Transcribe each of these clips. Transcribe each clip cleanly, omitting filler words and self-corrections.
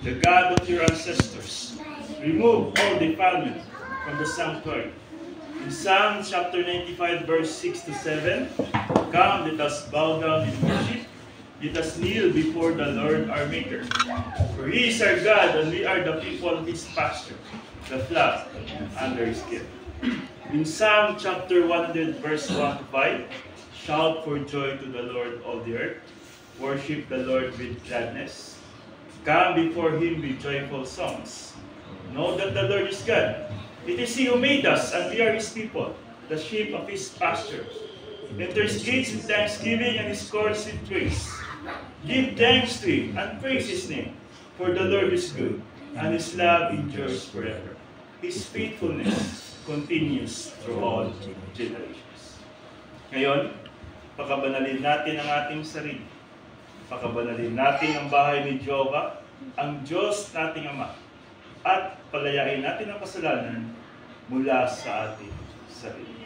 the God of your ancestors. Remove all defilement from the sanctuary. In Psalm chapter 95, verse 6 to 7, come, let us bow down in worship. Let us kneel before the Lord our Maker. For He is our God, and we are the people of His pasture, the flock under His care. In Psalm chapter 100, verse 1 to 5, shout for joy to the Lord, all the earth. Worship the Lord with gladness. Come before Him with joyful songs. Know that the Lord is God. It is He who made us, and we are His people, the sheep of His pasture. Enter His gates with thanksgiving and His courts with praise. Give thanks to Him and praise His name, for the Lord is good, and His love endures forever. His faithfulness continues through all generations. Ngayon, pakabanalin natin ang ating sarili. Pakabanalin natin ang bahay ni Jehovah, ang Diyos nating Ama, at palayain natin ang kasalanan mula sa ating sarili.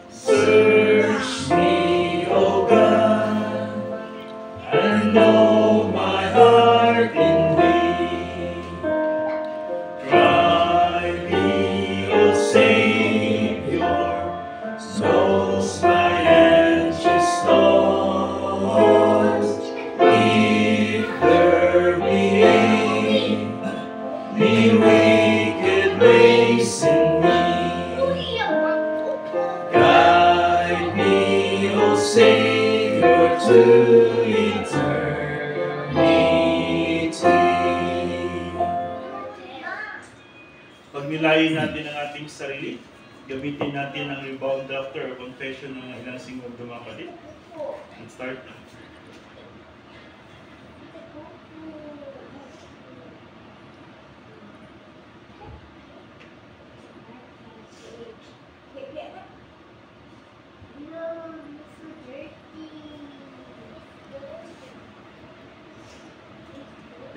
Search me, O God, and know my heart indeed. Try me, O Savior, knows my anxious thoughts. If there be any wicked ways in me, guide me, O Savior, to eternity. Pagnilayin natin ang ating sarili, gamitin natin ang rebound after or confession ng ilang singwag dumakapatid. Let's start.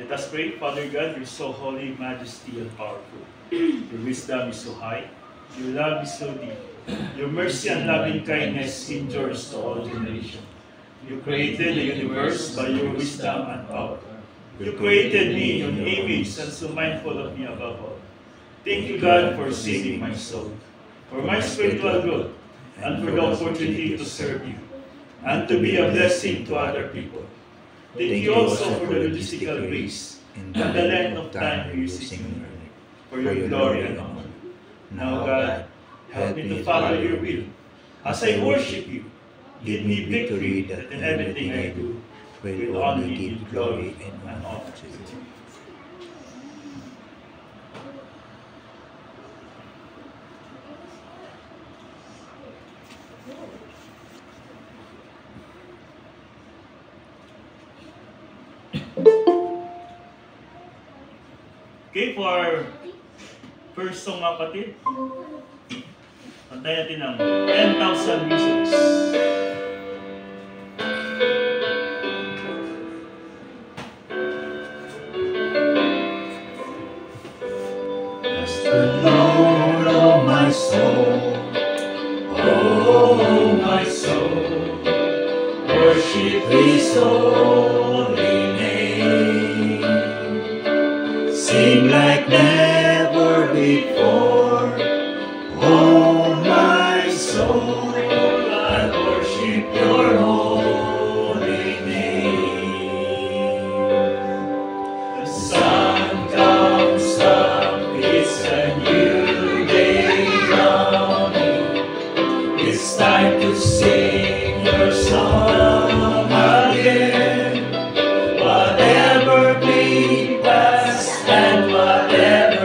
Let us pray. Father God, you're so holy, majesty, and powerful. Your wisdom is so high. Your love is so deep. Your mercy and loving kindness endures to all generations. You created the universe by your wisdom and power. You created me in your image and so mindful of me above all. Thank you, God, for saving my soul, for my spiritual growth, and for the opportunity to serve you, and to be a blessing to other people. Thank you also for the logistical grace and the length of time you're using me for your glory and honor. Now, God, help me to follow your will. As I worship you, give me victory that in everything I do will only give glory and honor to you. Okay, for our first song mga kapatid, pantayin natin ang 10,000 Reasons. Bless the Lord, oh my soul, oh my soul, worship His holy name. Sing like never before, oh my soul, I worship your holy name. The sun comes up, it's a new day dawning. It's time to sing your song again. Whatever may pass and whatever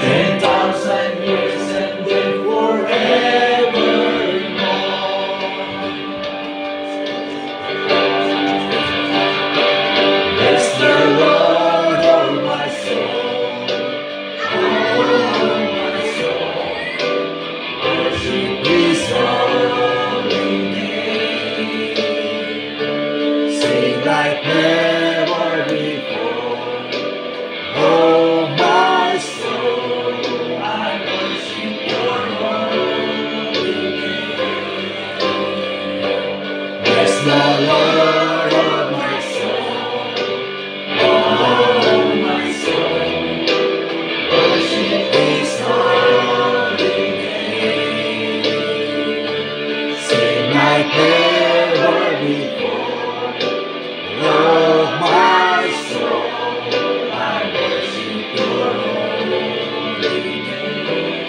10,000 years and then forevermore. Bless the Lord, oh my soul, worship His holy name. Sing like never before, oh my soul, I worship Your holy name. Bless the Lord, oh my soul, worship His holy name. Sing like never before, oh my soul, I worship Your holy name.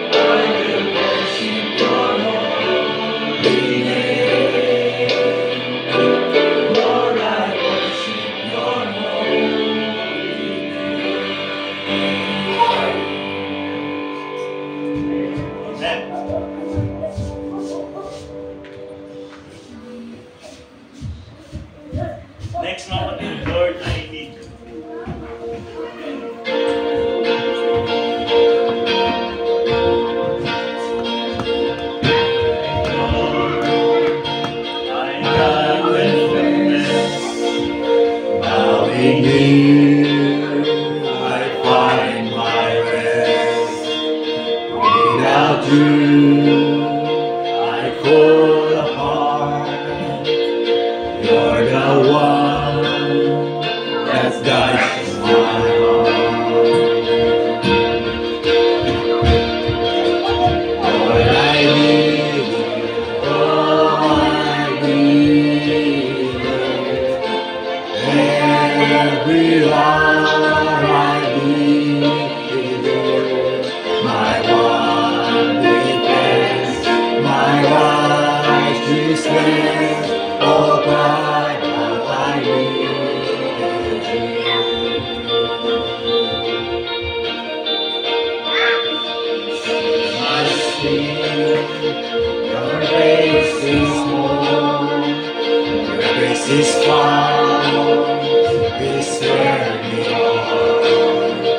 I will worship Your holy name. Lord, I worship Your holy Amen. Next mga kapatid, Lord, I need You. Lord, I confess, bowing here, I find my rest. Without You, I fall apart. You're the one that guides my heart. Lord, I need You. Oh, I need You. Every hour I need You. My one defense, my righteousness. Oh God, how I need You. My sin, Your grace is more. Your grace is found, is where we are.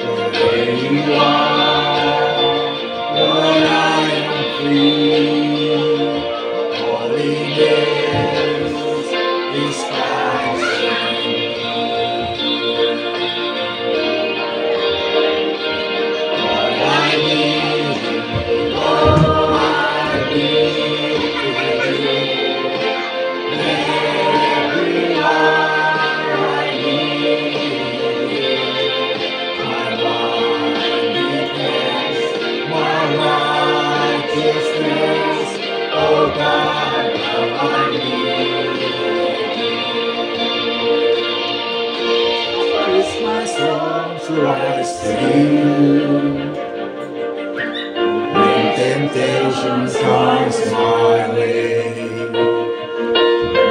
For where You are, Lord, I am free. Holiness is passion. Lord, I need You. Oh, I need You. Every hour I need You. My one defense, my righteousness. Oh God, how I need You. It's my song to rise to You. When temptation comes my way,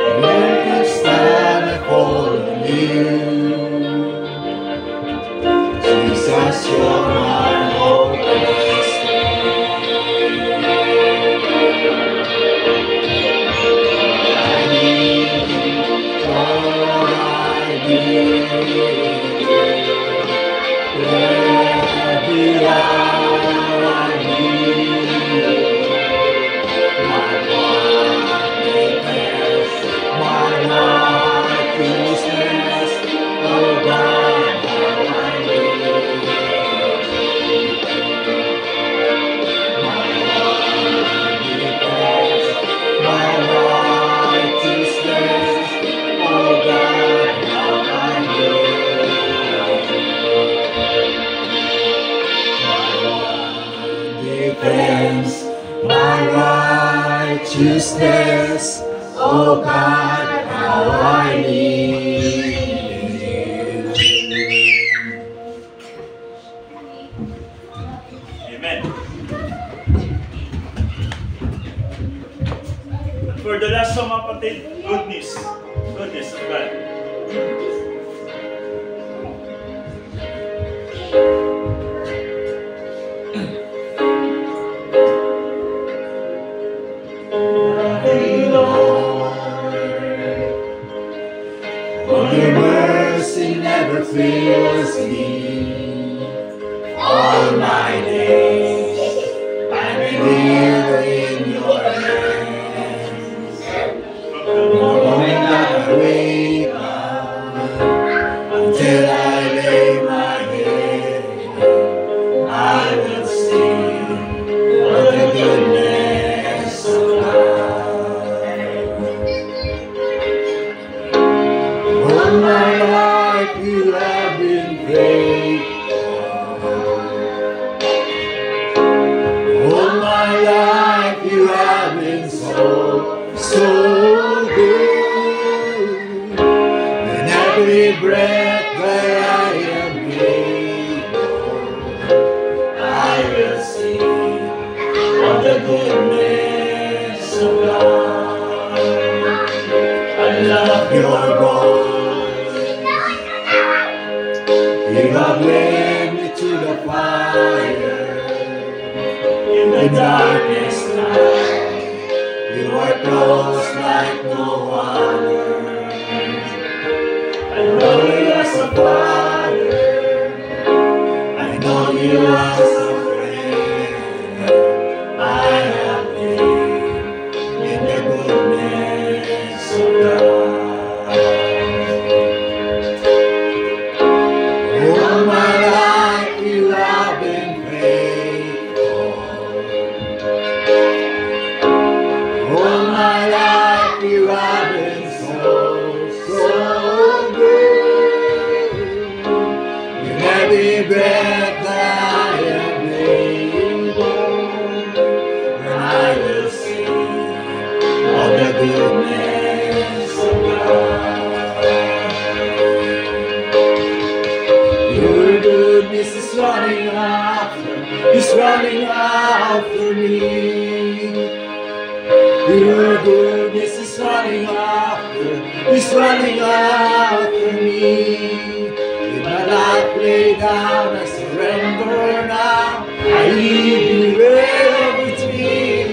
when I stand and fall on You. Jesus, You're my hope and stay. I need You, Lord, I need You. Every hour I need You. My one defense, my righteousness. Oh God, how I need You. My one defense, my righteousness. Oh God, how I need You. Defense, my righteousness. Oh God, how I need You. Amen. For the last song, mga kapatid, goodness of God. fire in the darkest night. You are close like no other. I know you as a father. I know you as a friend. I have lived in the goodness of God. All my life you have been faithful. All my life you have been so good. With every breath that I am able, and I will sing of the goodness of God. Your goodness is running after me. Your goodness is running after me. With my life laid down, I surrender now. I give you everything.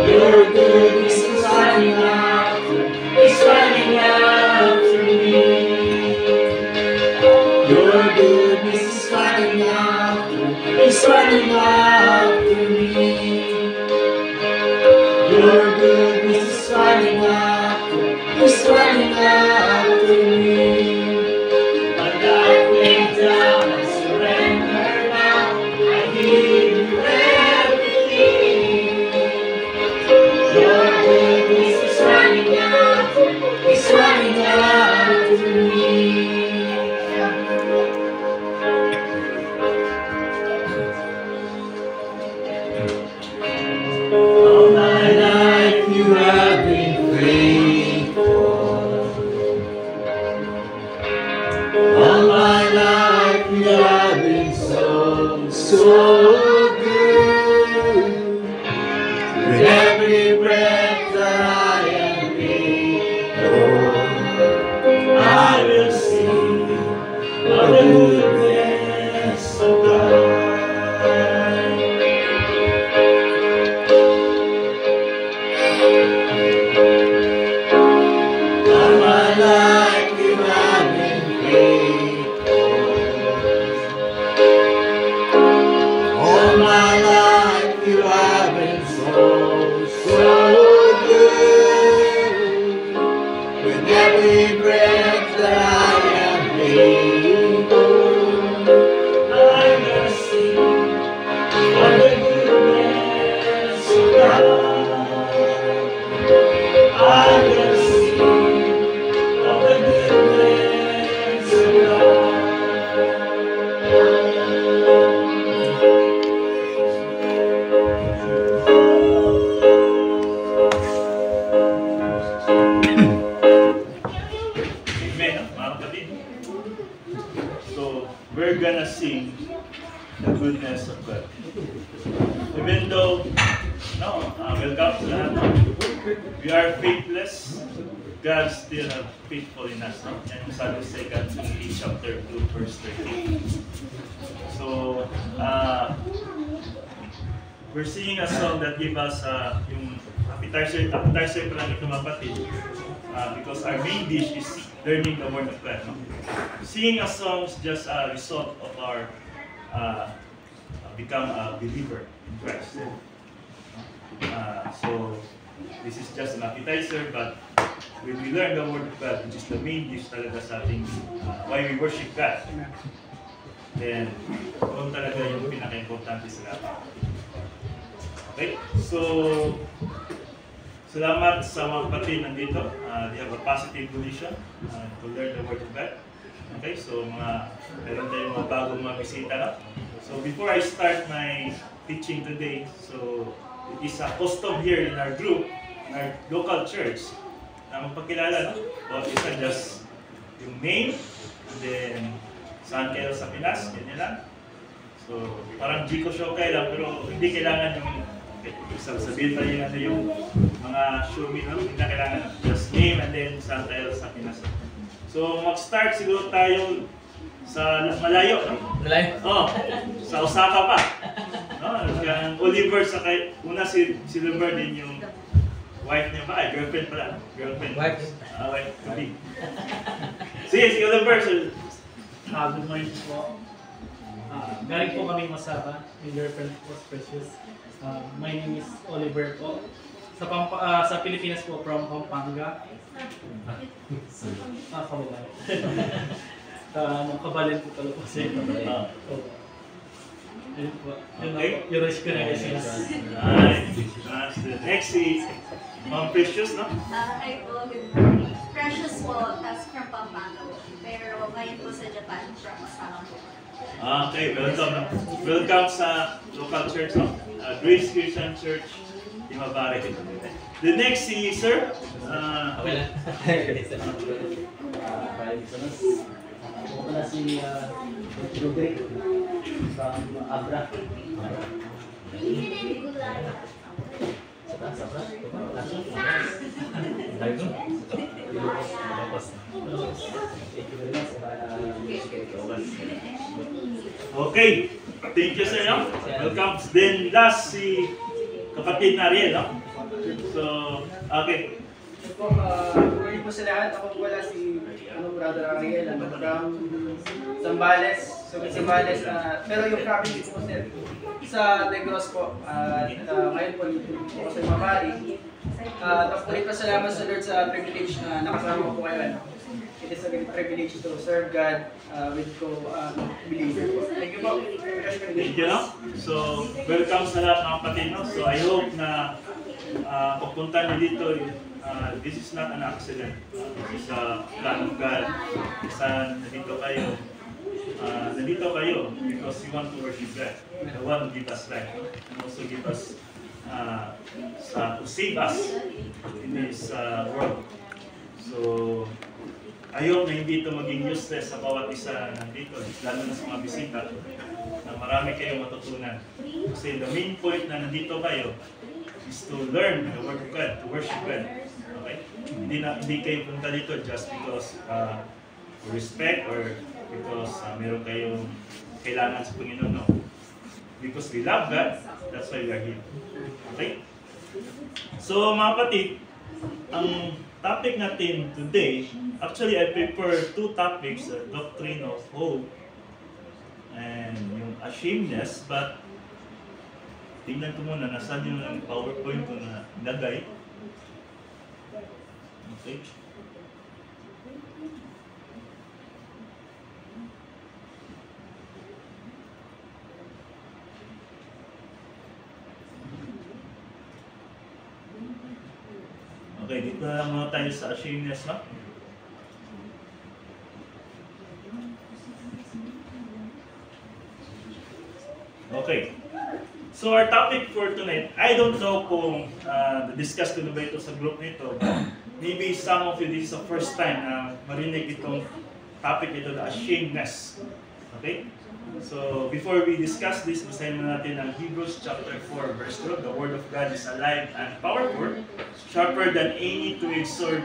Your goodness is running after me. Your goodness is running after me. Your goodness is running after me. My life laid down, I surrender now. I give you everything. Your goodness is running after me. All my life you have been faithful. All my life you have been so good. With every breath that I am able, I will sing of the goodness of God. All my life you have been faithful. All my life you have been so good. With every breath that I am able, I will sing of the goodness of God. I will sing of the goodness of God. Amen, mga kapatid. So, we're gonna sing the goodness of God. Even though, welcome to lahat. We are faithless, God still have faithful in us. No? And sabi sa 2 Timothy chapter 2, verse 13. So, we're singing a song that give us yung appetizer pa lang ito mga kapatid. Because our main dish is learning the Word of God. No? Singing a song is just a result of our become a believer in Christ. So this is just an appetizer, but when we learn the Word of God, which is the main dish talaga sa ating why we worship God, then doon talaga yung pinaka-importante sa lahat. Okay? So, salamat sa mga kapatid nandito. They have a positive position to learn the Word of God. Okay, so meron tayong mga bagong mga bisita na. So before I start my teaching today, so it is a custom here in our group, in our local church, na magpakilala, no? About isa just yung name, and then saan kayo sa Pinas, ganyan lang. So parang Jico Shokay lang, pero hindi kailangan yung sabihin tayo yung mga show me, no? Hindi na kailangan just name and then saan tayo sa Pinas. So mag-start siguro tayo sa malayo, no? Malayo. Oh, sa Osaka pa. No, kaya Oliver sa kay una si Oliver din yung wife niya ba? Ay, girlfriend pala. Girlfriend. Wife. Wife. Kabi. Sige, si Oliver. So, Good morning po. Galing po kami Masaba. Yung girlfriend po is Precious. My name is Oliver po. Sa Pilipinas po, from Pampanga. Kabila. Kabalin po talaga po siya. Ayun po. Okay. Yung rush ko na kasi. Next si Ma'am Precious, no? Hi po, good Precious po, tas from Pampanga po. Pero ngayon po sa Japan, from Osaka po. Okay, welcome. No? Welcome sa local church, no? Grace Christian Church, Imabare. The next si Sir. Okay lang. Ako pala si Rodrigo from Abra. Sabra? Layo. Okay, thank you sir. No? Welcome. Then last si kapatid na Ariel, no? So, okay. Good morning po sa lahat. Ako po pala si Brother Ariel, from Zambales. So, Zambales, pero yung province ko po sir, sa Negros po. Ngayon po, dito po ako sa Mamari. Ulit pa salamat sa Lord sa privilege na nakasama po kayo. It is a great privilege to serve God with co-believer po. Thank you po. Thank you, no? So, welcome sa lahat mga kapatid, no? So, I hope na pagpunta niyo dito, this is not an accident. This is a plan of God. Isa nandito kayo. Nandito kayo because you want to worship God. The one who give us life. And also give us, to save us in this world. So, I hope na hindi ito maging useless sa bawat isa nandito, lalo na sa mga bisita, na marami kayong matutunan. Kasi the main point na nandito kayo is to learn the Word of God, to worship God. Okay? Hindi kayo punta dito just because respect or because meron kayong kailangan sa Panginoon. No. Because we love God, that's why we are here. Okay? So mga kapatid, ang topic natin today, actually I prepare two topics, doctrine of hope and yung ashamedness, but tingnan ko muna, nasaan yung PowerPoint ko na nilagay. Okay. Okay, dito na lang muna tayo sa ashamedness, no? Okay. So our topic for tonight, I don't know kung discuss ko na ba ito sa group nito, but maybe some of you, this is the first time na marinig itong topic ito, the ashamedness. Okay? So before we discuss this, basahin na natin ang Hebrews chapter 4 verse 2. The Word of God is alive and powerful, sharper than any two-edged sword,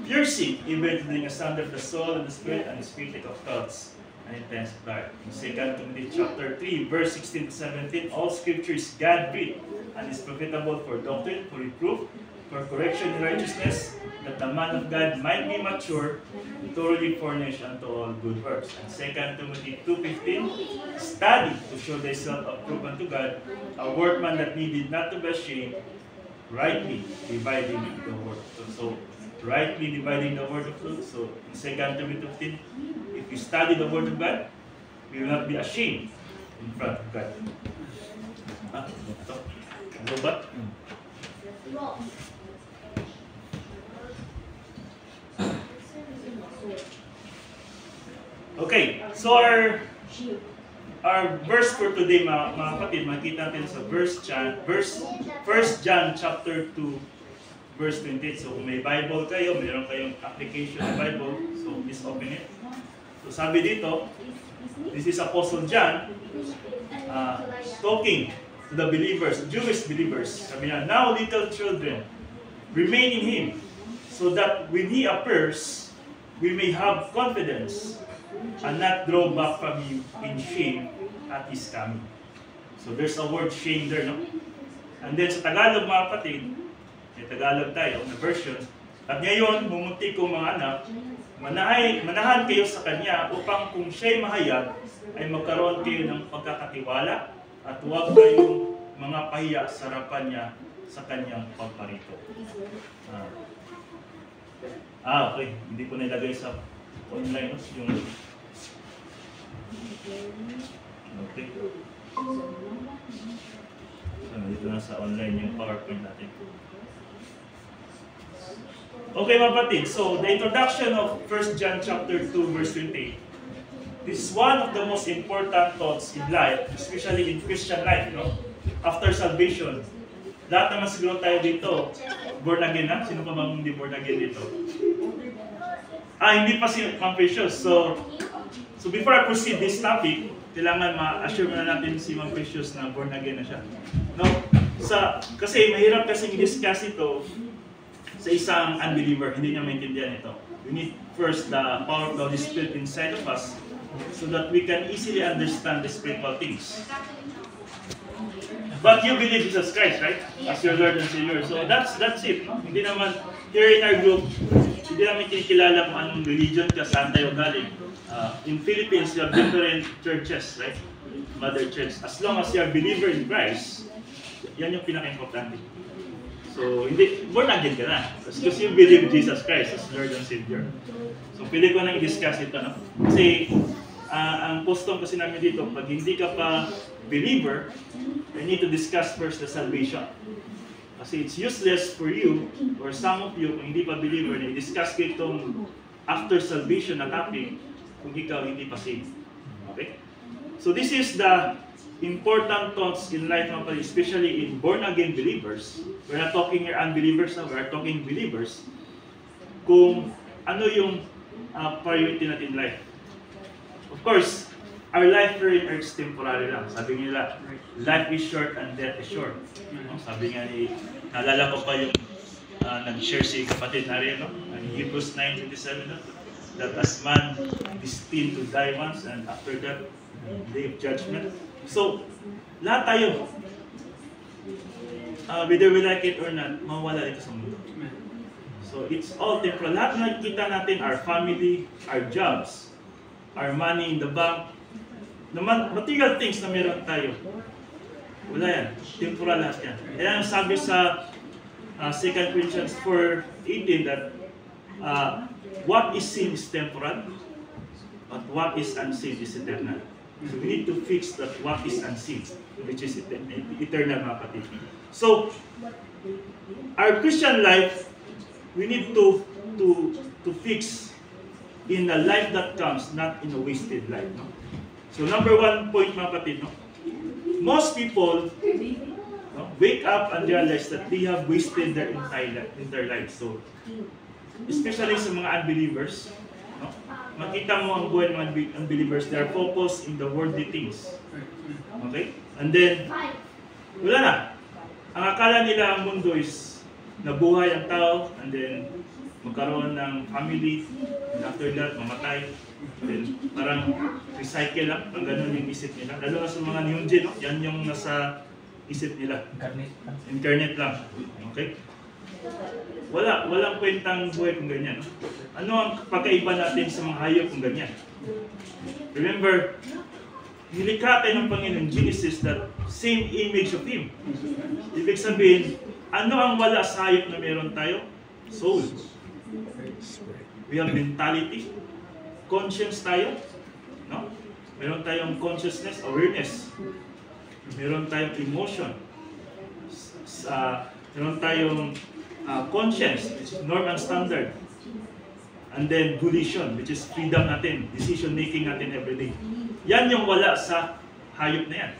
piercing even to the asunder of the soul and the spirit and the spirit of thoughts and intents of God. In 2 Timothy chapter 3 verse 16 to 17, all scripture is God-breathed and is profitable for doctrine, for reproof, for correction in righteousness, that the man of God might be mature, thoroughly furnished unto all good works. And 2 Timothy 2:15, study to show thyself approved unto God, a workman that needed not to be ashamed, rightly dividing the word. So rightly dividing the word of truth. So in 2 Timothy 15, if you study the word of God, we will not be ashamed in front of God. Ito. Ano ba? Okay, so our verse for today, mga kapatid, makita natin sa 1 John chapter 2, verse 28. So kung may Bible kayo, mayroon kayong application ng Bible, so please open it. So sabi dito, this is Apostle John talking to the believers, Jewish believers. Sabi niya, now little children, remain in Him, so that when He appears, we may have confidence and not draw back from you in shame at His coming. So there's a word shame there, no? And then sa Tagalog, mga kapatid, may Tagalog tayo na version, at ngayon, mumunti ko mga anak, manahan kayo sa Kanya upang kung siya'y mahayag, ay magkaroon kayo ng pagkakatiwala at huwag kayong mga pahiya sa harapan niya sa Kanyang pagparito. Okay. Hindi ko nilagay sa online yung... Okay. So, dito na sa online yung PowerPoint natin. Okay, mga kapatid. So, the introduction of 1 John chapter 2, verse 28. This is one of the most important thoughts in life, especially in Christian life, no? After salvation. Lahat naman siguro tayo dito, born again na? Sino pa bang hindi born again dito? Hindi pa si Ma'am Precious. So before I proceed this topic, kailangan ma-assure na natin si Ma'am Precious na born again na siya. No? Kasi mahirap kasing i-discuss ito sa isang unbeliever. Hindi niya maintindihan ito. We need first the power of the Holy Spirit inside of us so that we can easily understand the spiritual things. But you believe Jesus Christ, right? As your Lord and Savior. So that's it. No? Hindi naman, here in our group, hindi namin kinikilala kung anong religion ka, saan tayo galing. In Philippines, you have different churches, right? Mother Church. As long as you are a believer in Christ, yan yung pinaka-importante. So, hindi, born again ka na. Because you believe Jesus Christ as Lord and Savior. So, pili ko nang i-discuss ito. No? Kasi, ang custom kasi namin dito, pag hindi ka pa believer, I need to discuss first the salvation. Kasi it's useless for you, or some of you, kung hindi pa believer, na i-discuss ko itong after salvation na topic, kung ikaw hindi pa saved. Okay? So, this is the important thoughts in life, especially in born-again believers. We're not talking here unbelievers, we're talking believers. Kung ano yung priority natin in life. Of course, our life here in earth is temporary lang. Sabi nila, life is short and death is short. Sabi nga naalala ko pa yung nag-share si kapatid na rin, in Hebrews 9:27, that as man is destined to die once and after that, day of judgment. So, lahat tayo, whether we like it or not, mawala ito sa mundo. So, it's all temporal. Lahat na nakikita natin, our family, our jobs, our money in the bank, the material things na meron tayo, wala yan. Temporal lahat yan. Kaya sabi sa 2 Corinthians 4:18 that what is seen is temporal, but what is unseen is eternal. So we need to fix that what is unseen, which is eternal, mga kapatid. So, our Christian life, we need to fix in a life that comes, not in a wasted life. No? So, number one point, mga kapatid, no? Most people wake up and realize that they have wasted their entire life. So, especially sa mga unbelievers, no? Makita mo ang buhay ng mga unbelievers, they are focused in the worldly things. Okay? And then, wala na. Ang akala nila ang mundo is nabuhay ang tao, and then magkaroon ng family, and after that, mamatay. Then, parang recycle lang, pag ganun yung isip nila. Lalo na sa mga Nyunjin, no? Yan yung nasa isip nila. Incarnate lang. Okay? Walang kwentang buhay kung ganyan. Ano ang pagkaiba natin sa mga hayop kung ganyan? Remember, nilikha tayo ng Panginoon, Genesis, that same image of Him. Ibig sabihin, ano ang wala sa hayop na meron tayo? Soul. We have mentality. Conscience tayo. No? Meron tayong consciousness, awareness. Meron tayong emotion. Meron tayong conscience, which is norm and standard. And then volition, which is freedom natin, decision making natin every day. Yan yung wala sa hayop na yan.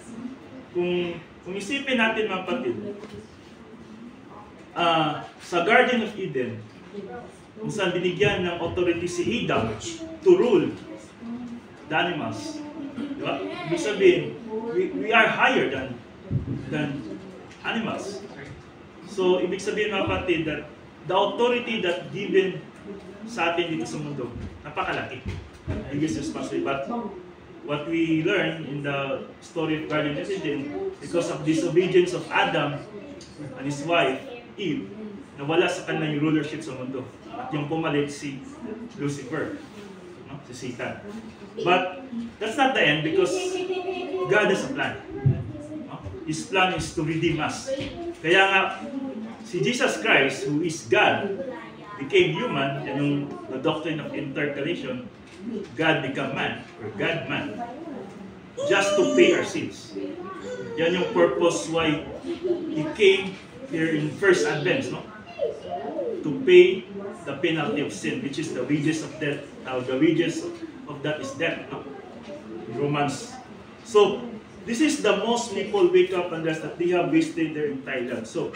Kung isipin natin, mga kapatid, sa Garden of Eden, kung saan binigyan ng authority si Adam to rule the animals. Diba? Ibig sabihin, we are higher than animals. So, ibig sabihin, mga kapatid, that the authority that given sa atin dito sa mundo, napakalaki. biggest responsibility. But what we learn in the story of Garden of Eden, because of disobedience of Adam and his wife, Eve, nawala sa kanila yung rulership sa mundo. At yung pumalit si Lucifer, no? Si Satan. But that's not the end because God has a plan. No? His plan is to redeem us. Kaya nga, si Jesus Christ, who is God, became human, and yung the doctrine of intercalation, God become man, or God man, just to pay our sins. Yan yung purpose why He came here in first advent, no? To pay the penalty of sin, which is the wages of death. The wages of that is death, no? Romans. So, this is the most people wake up and realize that they have wasted their entire life. So,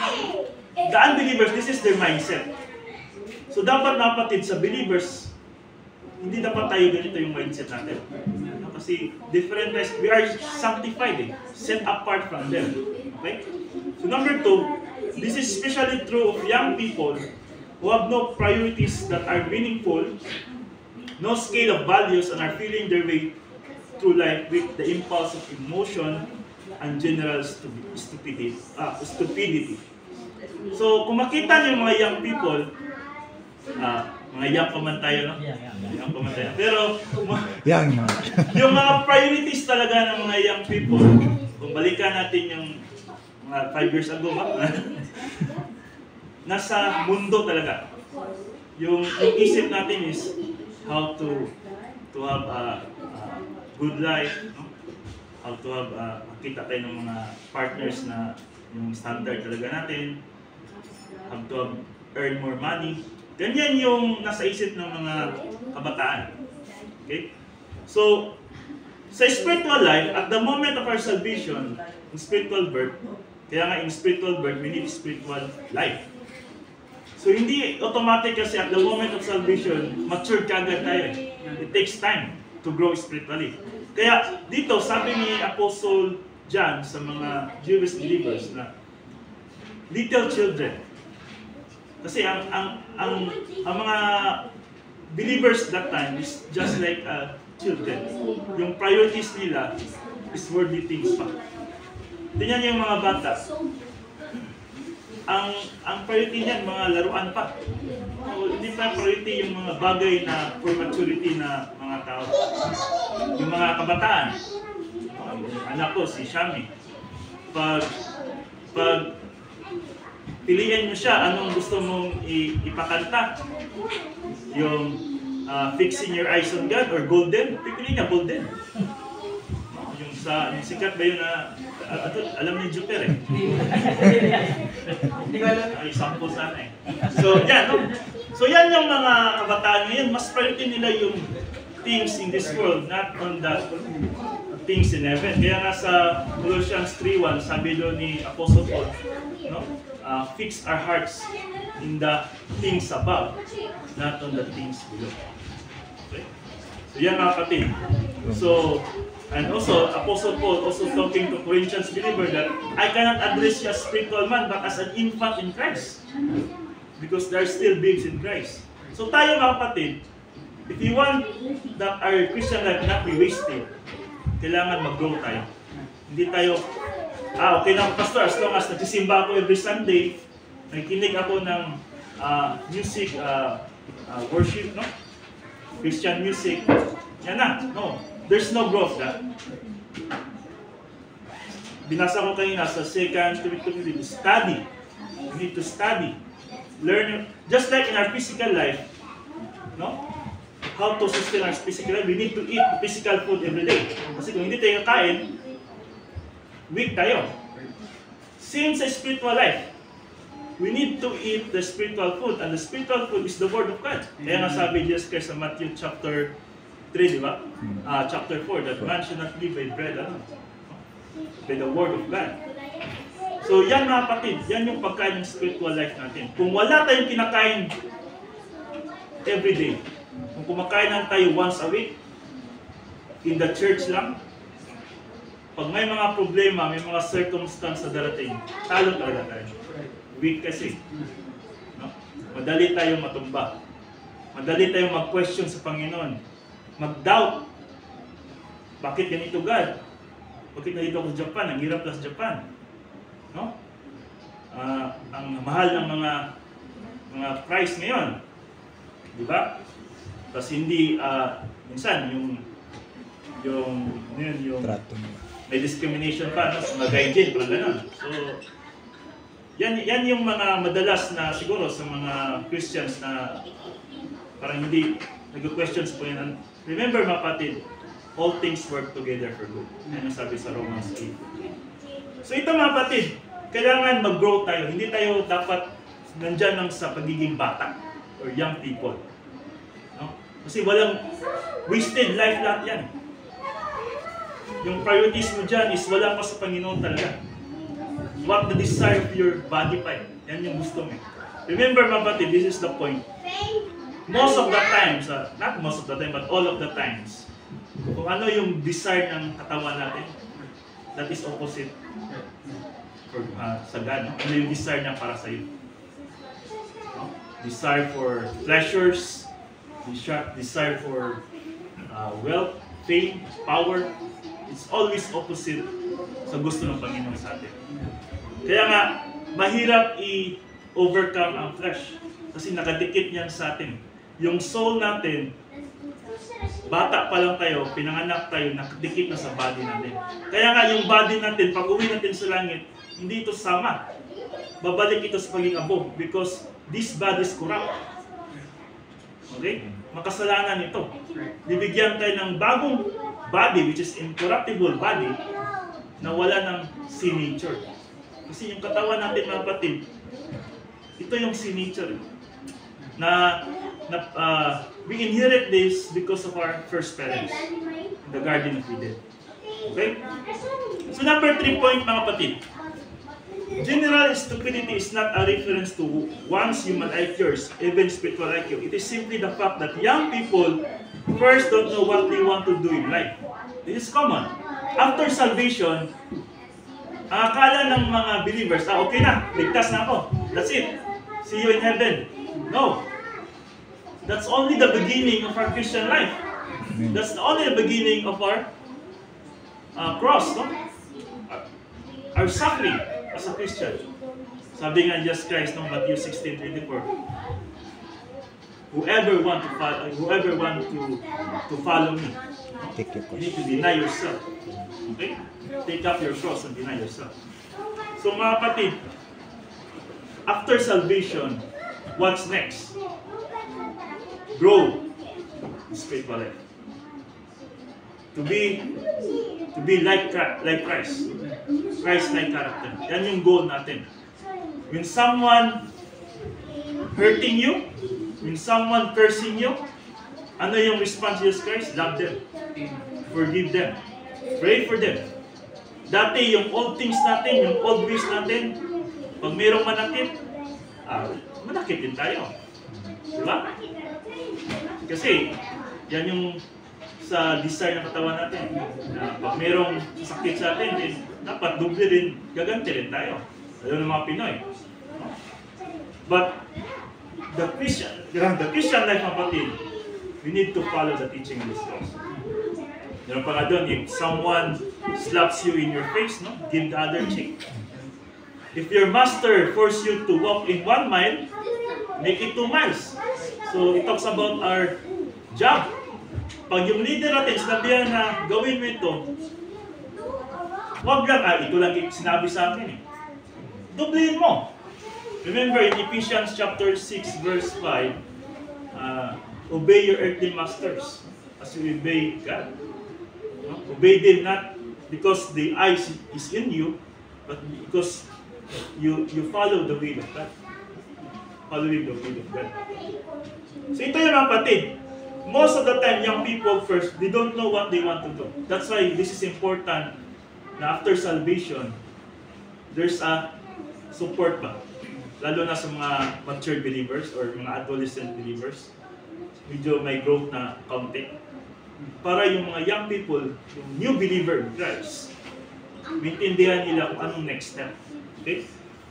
the unbelievers, this is their mindset. So, dapat napatid sa believers, hindi dapat tayo ganito yung mindset natin. Kasi different lives, we are sanctified, set apart from them. Okay? So, number 2, this is especially true of young people who have no priorities that are meaningful, no scale of values, and are feeling their way through life with the impulse of emotion and general stupidity. So, kung makita niyo mga young people, mga young pa man tayo, no? Young pa man tayo. Pero, yung mga priorities talaga ng mga young people, kung balikan natin yung mga 5 years ago, nasa mundo talaga. Yung isip natin is how to have a good life, no? How to have makita tayo ng mga partners na yung standard talaga natin, how to have, earn more money. Ganyan yung nasa isip ng mga kabataan. Okay? So, sa spiritual life, at the moment of our salvation, in spiritual birth, kaya nga in spiritual birth, we need spiritual life. So, hindi automatic kasi at the moment of salvation, matured kagad tayo. It takes time to grow spiritually. Kaya dito, sabi ni Apostle John sa mga Jewish believers na little children. Kasi ang mga believers that time is just like children. Yung priorities nila is worldly things pa. Tingnan niyo yung mga bata. Ang priority niyan, mga laruan pa. Hindi pa priority yung mga bagay na for maturity na mga tao. Yung mga kabataan. Anak ko, si Shami. Pag piliin mo siya, anong gusto mong ipakanta? Yung fixing your eyes on God or golden? Pipiliin niya golden. Yung sikat ba yun na alam ni Jupiter eh. Ay, sample sana eh. So, yan. No? So, yan yung mga kabataan ngayon. Mas priority nila yung things in this world, not on the things in heaven. Kaya nga sa Colossians 3:1, sabi doon ni Apostle Paul, no? Fix our hearts in the things above, not on the things below. Okay? So yan mga kapatid. So, and also, Apostle Paul also talking to Corinthians believer that I cannot address you as spiritual man, but as an infant in Christ. Because they are still babes in Christ. So tayo mga kapatid, if you want that our Christian life not be wasted, kailangan mag-grow tayo. Hindi tayo, okay lang pastor, as long as nagsisimba ako every Sunday, nakikinig ako ng music, worship, no? Christian music, yan na, no. There's no growth, that. Binasa ko kanina sa 2 Timothy, study. You need to study. Learn, just like in our physical life, no? How to sustain our physical life, we need to eat physical food every day. Kasi kung hindi tayo kain, weak tayo. Same sa spiritual life. We need to eat the spiritual food, and the spiritual food is the Word of God. Kaya nga sabi Jesus Christ sa Matthew chapter 3, di ba? Chapter 4, that man should not live by bread alone, by the Word of God. So yan mga kapatid, yan yung pagkain ng spiritual life natin. Kung wala tayong kinakain every day, kung kumakain lang tayo once a week, in the church lang, pag may mga problema, may mga circumstance na darating, talo talaga tayo. Weak kasi. No? Madali tayong matumba. Madali tayong mag-question sa Panginoon. mag-doubt. Bakit ganito God? Bakit nandito ako sa Japan? Ang hirap na sa Japan. No? Ang mahal ng mga price ngayon. Di ba? Tapos hindi, minsan, yung may discrimination pa, no? Sa mga gaijin, parang gano'n. So, yan yung mga madalas na siguro sa mga Christians na parang hindi nag-questions po yan. Remember mga kapatid, all things work together for good. Yan ang sabi sa Romans 8. So ito mga kapatid, kailangan mag-grow tayo. Hindi tayo dapat nandyan lang sa pagiging bata or young people. No? Kasi walang wasted life lahat yan. Yung priorities mo dyan is wala pa sa Panginoon talaga. What the desire of your body pa. Yan yung gusto mo. Remember mga kapatid, this is the point. Most of the times, not most of the time, but all of the times, kung ano yung desire ng katawan natin, that is opposite for, sa God. No? Ano yung desire niya para sa iyo? No? Desire for pleasures, desire for wealth, fame, power. It's always opposite sa gusto ng Panginoon sa atin. Kaya nga, mahirap i-overcome ang flesh kasi nakadikit niyan sa atin. Yung soul natin, bata pa lang tayo, pinanganak tayo, nakadikit na sa body natin. Kaya nga yung body natin, pag uwi natin sa langit, hindi ito sama. Babalik ito sa pagiging above because this body is corrupt. Okay? Makasalanan ito. Bibigyan tayo ng bagong body, which is incorruptible body, na wala ng sin nature. Kasi yung katawan natin mga kapatid, ito yung sin nature. We inherit this because of our first parents in the Garden of Eden. Okay? So number 3 point mga kapatid. General stupidity is not a reference to one's human IQs, even spiritual IQ. It is simply the fact that young people first don't know what they want to do in life. This is common. After salvation, ang akala ng mga believers, okay na, ligtas na ako. That's it. See you in heaven. No. That's only the beginning of our Christian life. That's only the beginning of our cross, no? Our suffering as a Christian. Sabi nga Jesus Christ, no, Matthew 16:24. Whoever want to follow me, you need to deny yourself. Okay? Take up your cross and deny yourself. So mga kapatid, after salvation, what's next? Grow in spiritual life. To be like Christ. Christ-like character. Yan yung goal natin. When someone hurting you, when someone cursing you, ano yung response of Jesus Christ? Love them. Forgive them. Pray for them. Dati yung old things natin, yung old ways natin, pag mayroong manakit, manakit din tayo. Diba? Kasi, yan yung sa desire ng katawan natin. Pag mayroong sakit sa atin, dapat doble din, gaganti rin tayo. Lalo ng mga Pinoy. But, the Christian life, kapatid, we need to follow the teaching of this cross. Meron pa nga doon, if someone slaps you in your face, no, give the other cheek. If your master forces you to walk in 1 mile, make it 2 miles. So, it talks about our job. Pag yung leader natin, sinabihan na gawin mo ito, wag lang, ito lang sinabi sa akin eh. Doblehin mo. Remember in Ephesians chapter 6 verse 5, obey your earthly masters as you obey God. Obey them not because the eyes is in you, but because you follow the will of God. Following the will of God. So ito yung mga kapatid. Most of the time, young people first, they don't know what they want to do. That's why this is important na after salvation, there's a support ba? Lalo na sa mga mature believers or mga adolescent believers. Medyo may growth na kaunti. Para yung mga young people, yung new believer in Christ, maintindihan nila kung anong next step. Okay?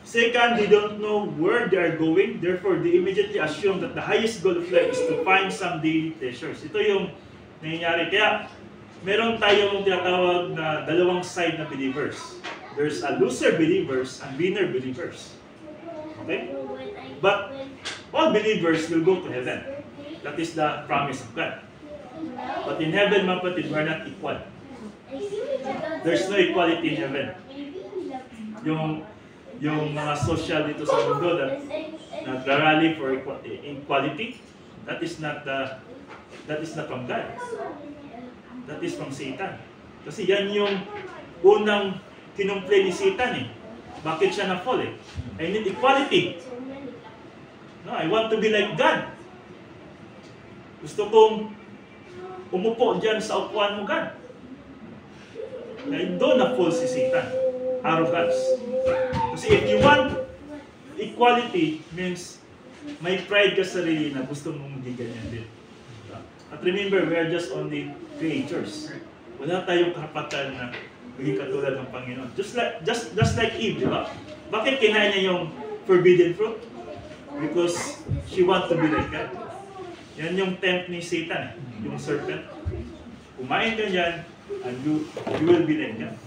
Second, they don't know where they are going. Therefore, they immediately assume that the highest goal of life is to find some daily pleasures. Ito yung nangyayari. Kaya, meron tayong tinatawag na dalawang side na believers. There's a loser believers and winner believers. Okay? But all believers will go to heaven. That is the promise of God. But in heaven, mga kapatid, we're not equal. There's no equality in heaven. Yung mga social dito sa mundo that nagrarally for equality, that is not from God. That is from Satan. Kasi yan yung unang kinumplay ni Satan eh. Bakit siya na-fall eh? I need equality. No, I want to be like God. Gusto kong umupo dyan sa upuan mo, God. Doon na-fall si Satan. Arrogance. Kasi if you want equality, means may pride ka sa sarili na gusto mong maging ganyan din. At remember, we are just only creatures. Wala tayong karapatan na maging katulad ng Panginoon. Just like Eve, di ba? Bakit kinain niya yung forbidden fruit? Because she wants to be like God. Yan yung tempt ni Satan, yung serpent. Kumain ka dyan, and you will be like God.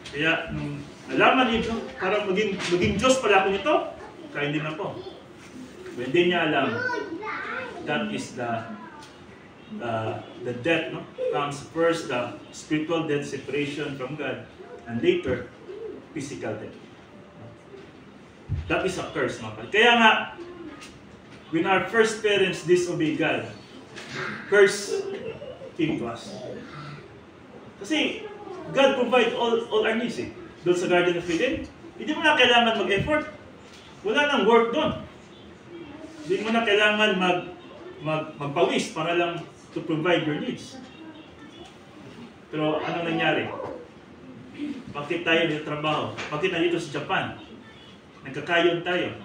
Kaya, nung nalaman niyo, parang maging Diyos pala ako nito, kaya hindi na po. When hindi niya alam, that is the death, no? Comes first the spiritual death, separation from God, and later, physical death. That is a curse, mga kapatid. Kaya nga, when our first parents disobey God, curse came to us. Kasi, God provide all our needs eh. Doon sa Garden of Eden, hindi mo na kailangan mag-effort. Wala nang work doon. Hindi mo na kailangan magpawis para lang to provide your needs. Pero ano nangyari? Bakit tayo dito trabaho? Bakit na dito sa Japan? Nagkakayon tayo.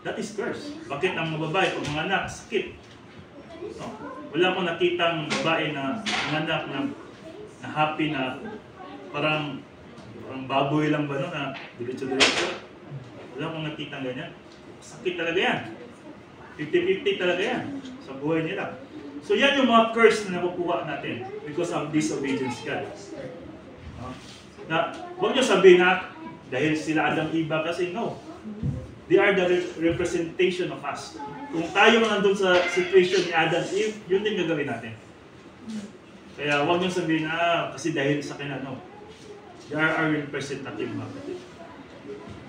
That is curse. Bakit ang mga babae, pag mga anak, sakit? No. Wala akong nakitang babae na mga anak na happy na parang baboy lang ba no, na diretso-diretso. Wala akong nakitang ganyan. Sakit talaga yan. 50-50 talaga yan sa buhay nila. So yan yung mga curse na nakukuha natin because of disobedience God. Na, huwag nyo sabihin na dahil sila Adam Eva kasi no. They are the representation of us. Kung tayo nandun sa situation ni Adam Eve, yun din gagawin natin. Kaya huwag nyo sabihin na kasi dahil sa kanya, no. They are our representative mga kapatid.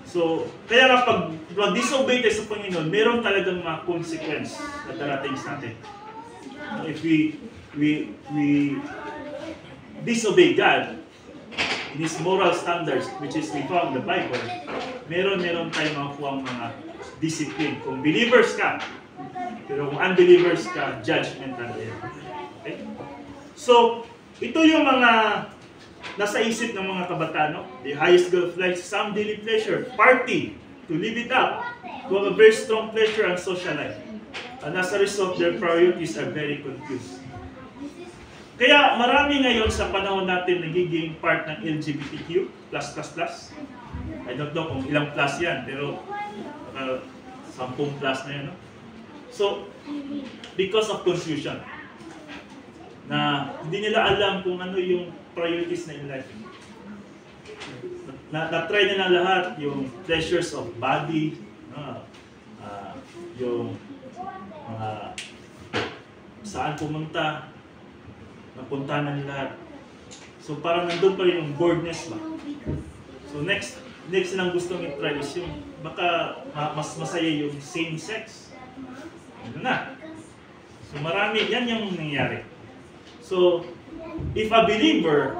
So, kaya nga pag disobey tayo sa Panginoon, meron talagang mga consequence na darating sa atin. If we disobey God in His moral standards, which is we found in the Bible, meron tayong makukuha mga discipline. Kung believers ka, pero kung unbelievers ka, judgment talaga yan. Okay? So, ito yung mga nasa isip ng mga kabataan, no? The highest goal of life, some daily pleasure, party, to live it up, to have a very strong pleasure and social life. And as a result, their priorities are very confused. Kaya marami ngayon sa panahon natin nagiging part ng LGBTQ+++. I don't know kung ilang plus yan, pero 10 plus na yan. No? So, because of confusion, na hindi nila alam kung ano yung priorities na in life. Na-try nila lahat yung pleasures of body, yung mga saan pumunta, napunta na nila. So parang nandun pa rin yung boredness ba. So next silang gustong i-try is yung baka mas masaya yung same sex. Ano na. So marami, yan yung nangyayari. So, if a believer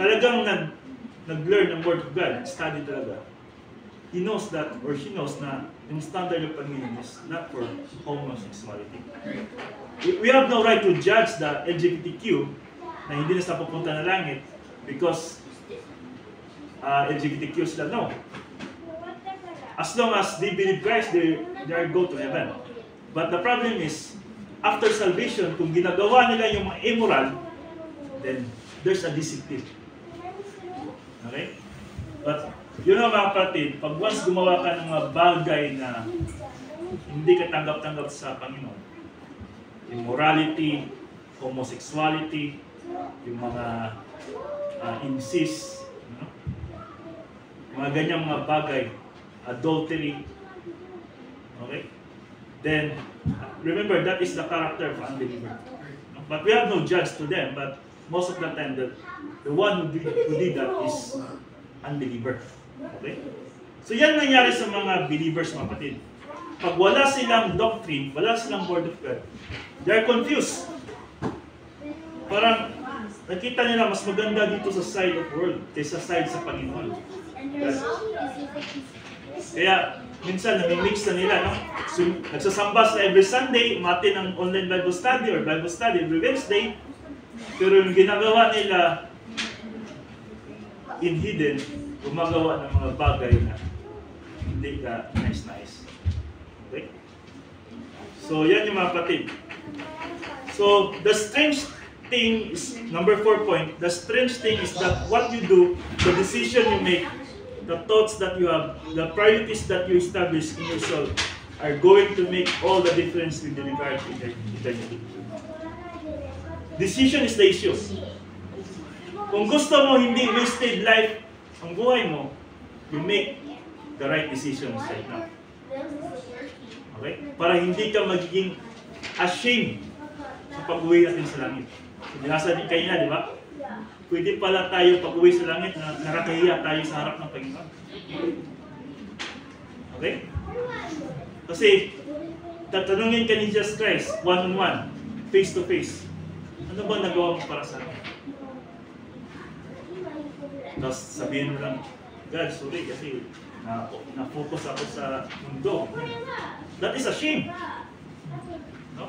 talagang nag-learn ng Word of God, study talaga, he knows that, or she knows na yung standard of Panginoon is not for homosexuality. We have no right to judge the LGBTQ na hindi na sa pupunta na langit because LGBTQ sila. No. As long as they believe Christ, they are go to heaven. But the problem is, after salvation, kung ginagawa nila yung mga immoral, then there's a discipline. Okay? But, yun know, mga kapatid, pag once gumawa ka ng mga bagay na hindi ka tanggap-tanggap sa Panginoon, immorality, homosexuality, yung mga incest, mga ganyang mga bagay, adultery. Okay? Then, remember, that is the character of unbeliever. But we have no judge to them, but most of the time, the one who did that is unbeliever. Okay? So yan nangyari sa mga believers, mga kapatid. Pag wala silang doctrine, wala silang word of God, they're confused. Parang nakita nila mas maganda dito sa side of world kaysa side sa Panginoon. Kaya minsan nami-mix na nila, no? So, nagsasamba sa every Sunday, umati ng online Bible study or Bible study every Wednesday, pero yung ginagawa nila in hidden, gumagawa ng mga bagay na hindi ka nice. Okay? So, yan yung mga kapatid. So, the strange thing is, number 4 point, the strange thing is that what you do, the decision you make, the thoughts that you have, the priorities that you establish in yourself are going to make all the difference with regard to eternity. Decision is the issue. Kung gusto mo hindi wasted life ang buhay mo, you make the right decisions right now. Okay? Para hindi ka magiging ashamed sa pag-uwi natin sa langit. So, binasa din kayo na, di ba? Pwede pala tayo pag-uwi sa langit na nakakahiya tayo sa harap ng Panginoon. Okay? Kasi, tatanungin ka ni Jesus Christ, one-on-one, face-to-face. Ano ba nagawa mo para sa akin? Tapos sabihin mo lang, God, sorry kasi na-focus ako sa mundo. That is a shame. No?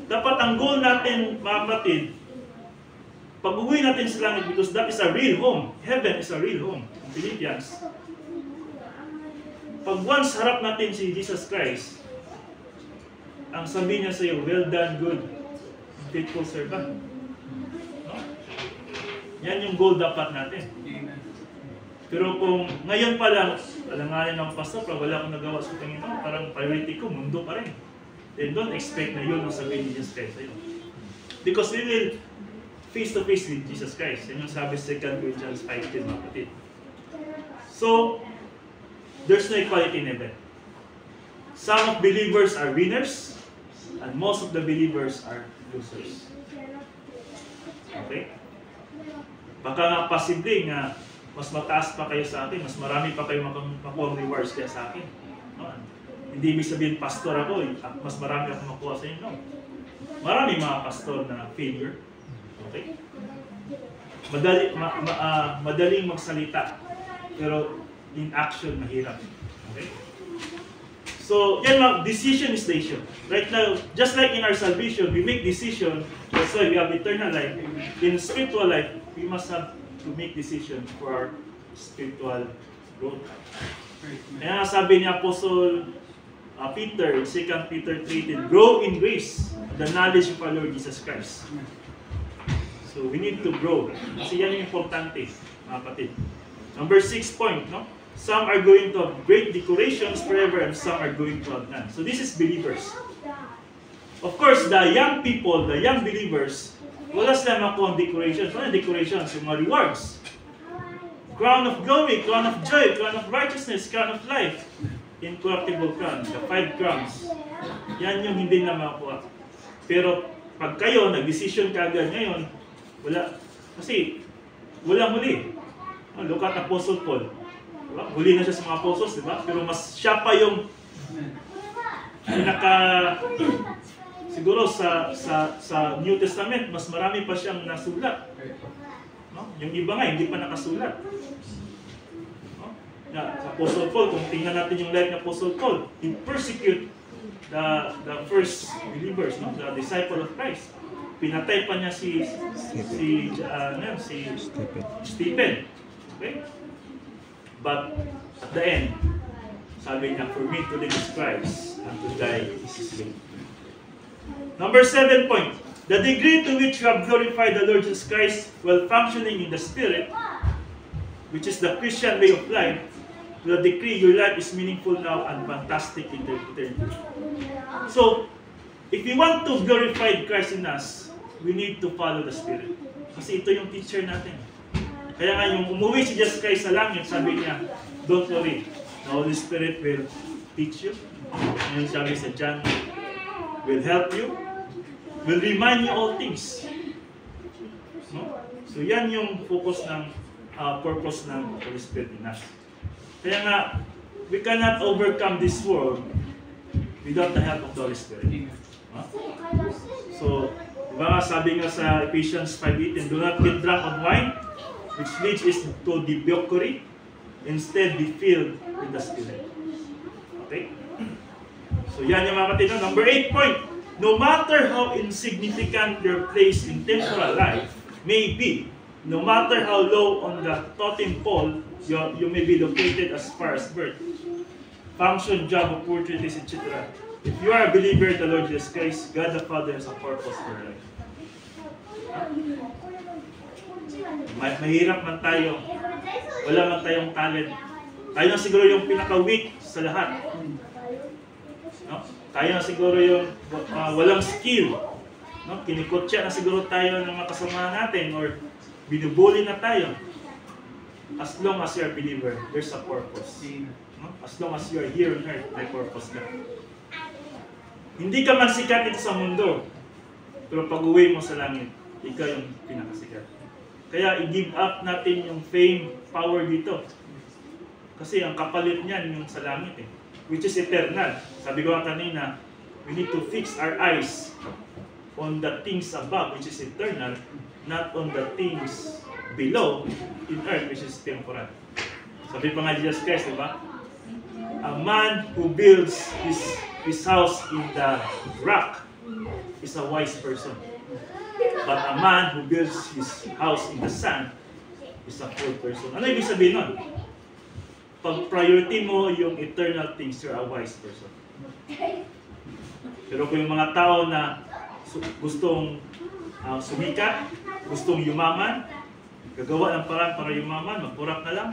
Dapat ang goal natin, mga kapatid, pag-uwi natin sa langit, because that is a real home. Heaven is a real home. In Philippians. Pag once harap natin si Jesus Christ, ang sabi niya sa iyo, well done, good, faithful servant. No? Yan yung goal dapat natin. Pero kung ngayon pa lang, alanganin ng pastor, pag wala akong nagawa sa Panginoon, parang priority ko, mundo pa rin. Then don't expect na yun ang sabihin ni Jesus Christ sa iyo. Because we will face to face with Jesus Christ. Yan yung sabi sa 2 Corinthians 5:10, mga kapatid. So, there's no equality in heaven. Some of believers are winners, and most of the believers are losers. Okay? Baka nga posible nga mas mataas pa kayo sa akin, mas marami pa kayo makuha rewards kaya sa akin. No? Hindi ibig sabihin pastor ako, mas marami ako makuha sa inyo. No? Marami mga pastor na failure. Okay? Madaling magsalita, pero in action mahirap. Okay? So, yan lang, decision is the issue. Right now, just like in our salvation, we make decision, that's why we have eternal life. In spiritual life, we must have to make decision for our spiritual growth. Kaya sabi ni Apostle Peter, in 2 Peter 3, grow in grace, the knowledge of our Lord Jesus Christ. So we need to grow. Kasi yan yung importante, mga kapatid. Number 6 point, no? Some are going to have great decorations forever and some are going to have none. So this is believers. Of course, the young people, the young believers, wala sila makuha ang decorations. Ano decorations? Yung mga rewards. Crown of glory, crown of joy, crown of righteousness, crown of life. Incorruptible crown, the 5 crowns. Yan yung hindi na makuha. Pero pag kayo, nag-decision ka agad ngayon, wala. Kasi, wala muli. Look at Apostle Paul. Diba? Huli na siya sa mga apostles, diba? Pero mas siya pa yung siguro sa New Testament, mas marami pa siyang nasulat. No? Yung iba nga, hindi pa nakasulat. No? Sa Apostle Paul, kung tingnan natin yung life ng Apostle Paul, he persecute the first believers, no? The disciple of Christ. Pinatay pa niya si Stephen. Okay? But at the end, sabi niya, for me to live is Christ, and to die is gain. Number 7 point, the degree to which you have glorified the Lord Jesus Christ while functioning in the Spirit, which is the Christian way of life, to the degree your life is meaningful now and fantastic in eternity. So, if we want to glorify Christ in us, we need to follow the Spirit. Kasi ito yung teacher natin. Kaya nga yung umuwi si Jesus Christ sa langit, sabi niya, don't worry, the Holy Spirit will teach you. Yung sabi sa John, will help you, will remind you all things. No? So yan yung focus ng purpose ng Holy Spirit in us. Kaya nga, we cannot overcome this world without the help of the Holy Spirit. Huh? So, diba nga, sabi nga sa Ephesians 5:18, do not get drunk on wine, which leads is to debauchery. Instead, be filled with the Spirit. Okay? So, yan yung mga kapatid. Number 8 point. No matter how insignificant your place in temporal life may be, no matter how low on the totem pole you may be located as far as birth, function, job, opportunities, etc. If you are a believer in the Lord Jesus Christ, God the Father has a purpose for your life. Mahirap man tayo, wala man tayong talent. Tayo na siguro yung pinaka-weak sa lahat. No? Tayo na siguro yung walang skill. No? Kinikotya na siguro tayo ng mga kasama natin or binubuli na tayo. As long as you're a believer, there's a purpose. No? As long as you're here on earth, may purpose ka. Hindi ka man sikat ito sa mundo, pero pag uwi mo sa langit, ikaw yung pinakasikat. Kaya i-give up natin yung fame, power dito. Kasi ang kapalit niyan yung sa langit eh, which is eternal. Sabi ko nga kanina, we need to fix our eyes on the things above, which is eternal, not on the things below in earth, which is temporal. Sabi pa nga Jesus Christ, diba? A man who builds his house in the rock is a wise person. But a man who builds his house in the sand is a fool person. Ano ibig sabihin nun? Pag priority mo yung eternal things, you're a wise person. Pero kung yung mga tao na gustong sumikat, gustong yumaman, gagawa ng parang para yumaman, magpurak na lang,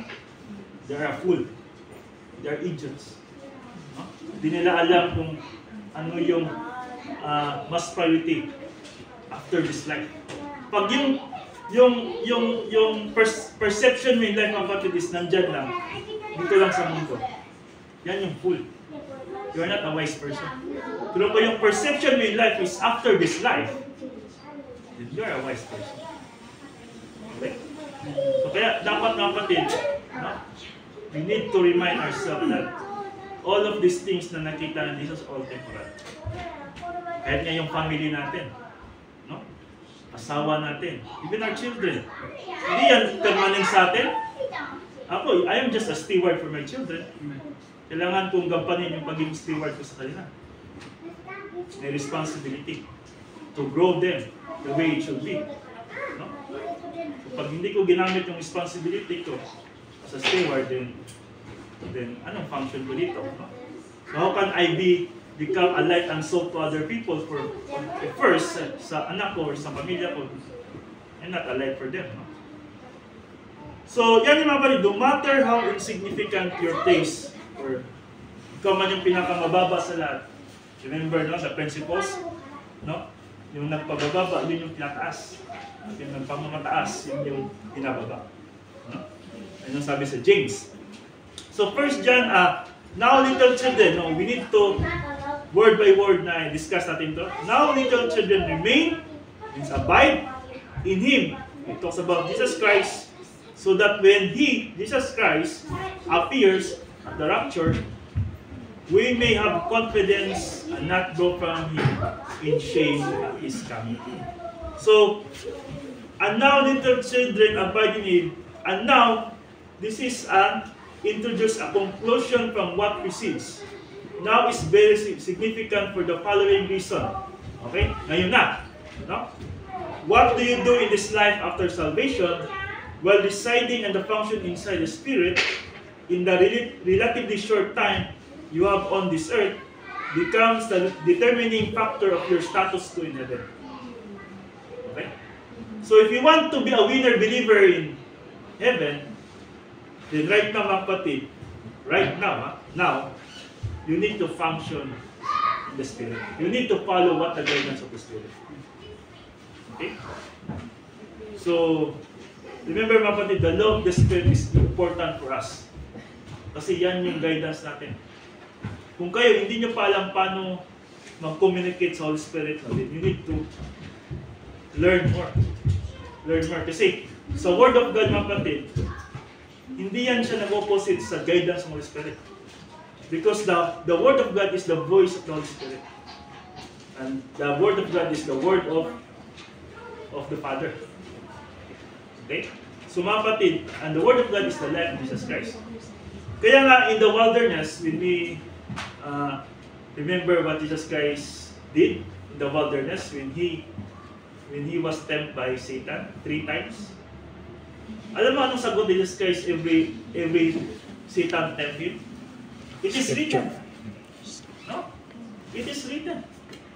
they are a fool. They are idiots. Hindi nila alam kung ano yung mas priority after this life. Pag yung perception mo in life ng kapatid is nandyan lang, dito lang sa mundo, yan yung fool. You are not a wise person. Pero kung yung perception mo in life is after this life, then you are a wise person. Okay? So kaya dapat mga kapatid, no? We need to remind ourselves that all of these things na nakita na this is all temporal. Kahit nga yung family natin, no? Asawa natin, even our children. Hindi yan permanent sa atin. Ako, I am just a steward for my children. Kailangan kong gampanin yung pagiging steward ko sa kanila. May responsibility to grow them the way it should be. No? So, pag hindi ko ginamit yung responsibility ko as a steward, then anong function ko dito? No? So how can I become a light and salt to other people first sa anak ko or sa pamilya ko, and not a light for them? No? So yan yung mga pali, no matter how insignificant your place, or ikaw man yung pinakamababa sa lahat, remember no, sa principles, no? Yung nagpabababa, yun yung pinataas. Yung nagpamamataas, yun yung pinababa. No? Ano sabi sa James? So 1 John, now little children, no, we need to, word by word na discuss natin to. Now little children remain, means abide in Him. It talks about Jesus Christ, so that when Jesus Christ, appears at the rapture, we may have confidence and not go from Him in shame at His coming. So, and now little children abide in Him, and now, this is introduce a conclusion from what precedes. Now is very significant for the following reason. Okay? Ngayon na. No? What do you do in this life after salvation while deciding on the function inside the Spirit in the relatively short time you have on this earth becomes the determining factor of your status quo in heaven. Okay? So if you want to be a winner believer in heaven, then right now, mga kapatid, right now, now, you need to function in the Spirit. You need to follow what the guidance of the Spirit. Okay? So, remember mga kapatid, the law of the Spirit is important for us. Kasi yan yung guidance natin. Kung kayo, hindi nyo pa alam paano mag-communicate sa Holy Spirit natin, you need to learn more. Learn more. Kasi sa Word of God, mga kapatid, hindi yan siya nag-opposite sa guidance ng Holy Spirit. Because the Word of God is the voice of the Holy Spirit. And the Word of God is the Word of the Father. Okay? So mga kapatid, and the Word of God is the life of Jesus Christ. Kaya nga, in the wilderness, when we remember what Jesus Christ did in the wilderness when he was tempted by Satan 3 times. Alam mo anong sagot ni Jesus Christ every Satan tempt him? It is written. No? It is written.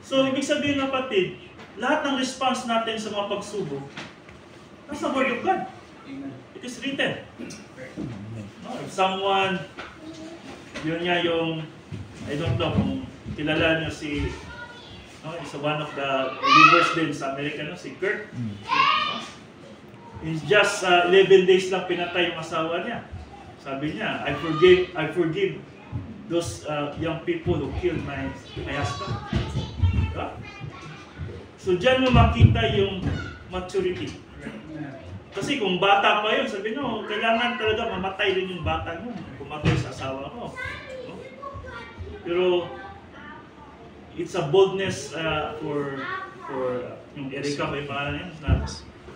So, ibig sabihin ng kapatid, lahat ng response natin sa mga pagsubok, nasa Word of God. It is written. No? If someone, yun nga yung, I don't know kung kilala niyo si, is one of the believers din sa Amerika, si Kurt. In just 11 days lang pinatay yung asawa niya. Sabi niya, I forgive those young people who killed my husband. Diba? So dyan mo makita yung maturity. Kasi kung bata pa yun, sabi no, kailangan talaga mamatay rin yung bata mo, pumatay sa asawa mo. No? Pero it's a boldness for yung Erika, may pangalan niya, na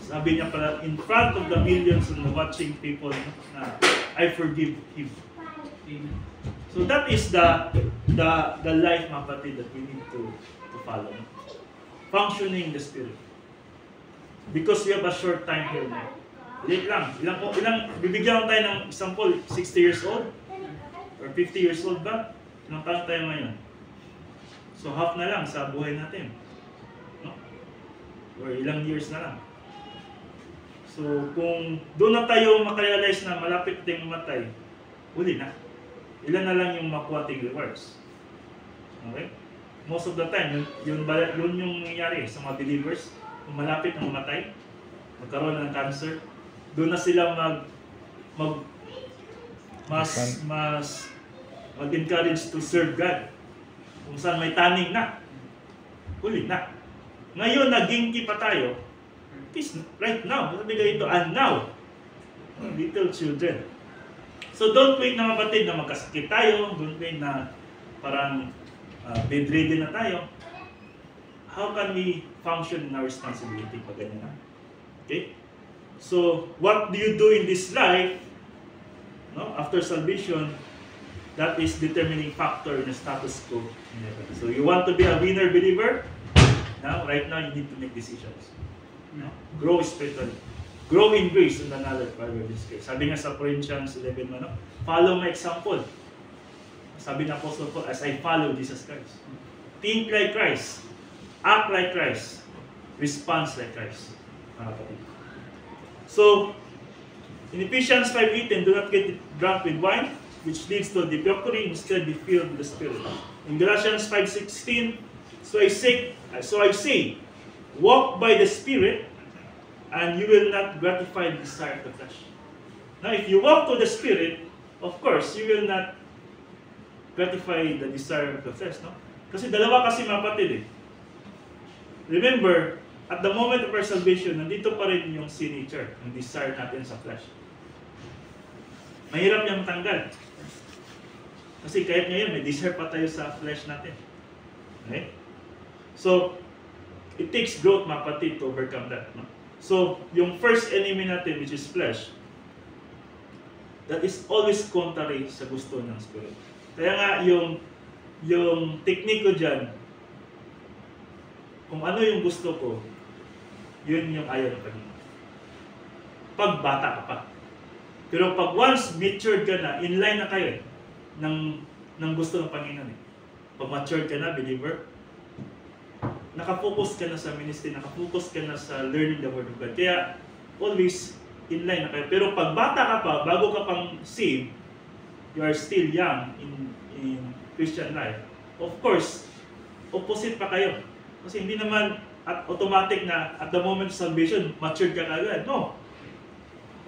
sabi niya pala, in front of the millions of watching people, na I forgive him. So that is the life, mga kapatid, that we need to follow. Functioning the Spirit. Because we have a short time here now. Bibigyan tayo ng example, 60 years old? Or 50 years old ba? Ilang taon tayo ngayon? So half na lang sa buhay natin. No? Or ilang years na lang. So kung doon na tayo makarealize na malapit tayong mamatay, huli na. Ilan na lang yung makuha tayong rewards. Okay? Most of the time, yun yung nangyayari sa mga believers. Kung malapit na mamatay, magkaroon ng cancer, doon na sila mag-encourage to serve God. Kung saan may taning na, huli na. Ngayon, nagingki pa tayo, please, right now, sabi ka ito, and now, little children. So don't wait na mabatid na magkasakit tayo, don't wait na parang bedridden na tayo. How can we function in our responsibility pag ganyan na? Okay? So, what do you do in this life, no, after salvation, that is determining factor in the status quo. So, you want to be a winner believer? Now, right now, you need to make decisions. No? Grow spiritually. Grow in grace and the knowledge of our this case. Sabi nga sa Corinthians 11, follow my example. Sabi ng Apostle Paul, as I follow Jesus Christ. Think like Christ. Act like Christ. Response like Christ. So, in Ephesians 5:18, do not get drunk with wine, which leads to debauchery, instead be filled with the Spirit. In Galatians 5:16, so I say, walk by the Spirit, and you will not gratify the desire of the flesh. Now, if you walk to the Spirit, of course, you will not gratify the desire of the flesh, no? Kasi dalawa kasi mga kapatid eh. Remember, at the moment of our salvation, nandito pa rin yung sin nature, yung desire natin sa flesh. Mahirap niyang matanggal. Kasi kahit ngayon, may desire pa tayo sa flesh natin. Okay? So, it takes growth, mga kapatid, to overcome that, no? So, yung first enemy natin, which is flesh, that is always contrary sa gusto ng Spirit. Kaya nga, yung technique ko dyan, kung ano yung gusto ko, yun yung ayaw ng Panginoon. Pag bata ka pa. Pero pag once matured ka na, in line na kayo ng gusto ng Panginoon. Pag matured ka na, believer, nakafocus ka na sa ministry, nakafocus ka na sa learning the Word of God. Kaya, always in line na kayo. Pero pag bata ka pa, bago ka pang saved, you are still young in Christian life. Of course, opposite pa kayo. Kasi hindi naman at automatic na at the moment of salvation, matured ka agad. No.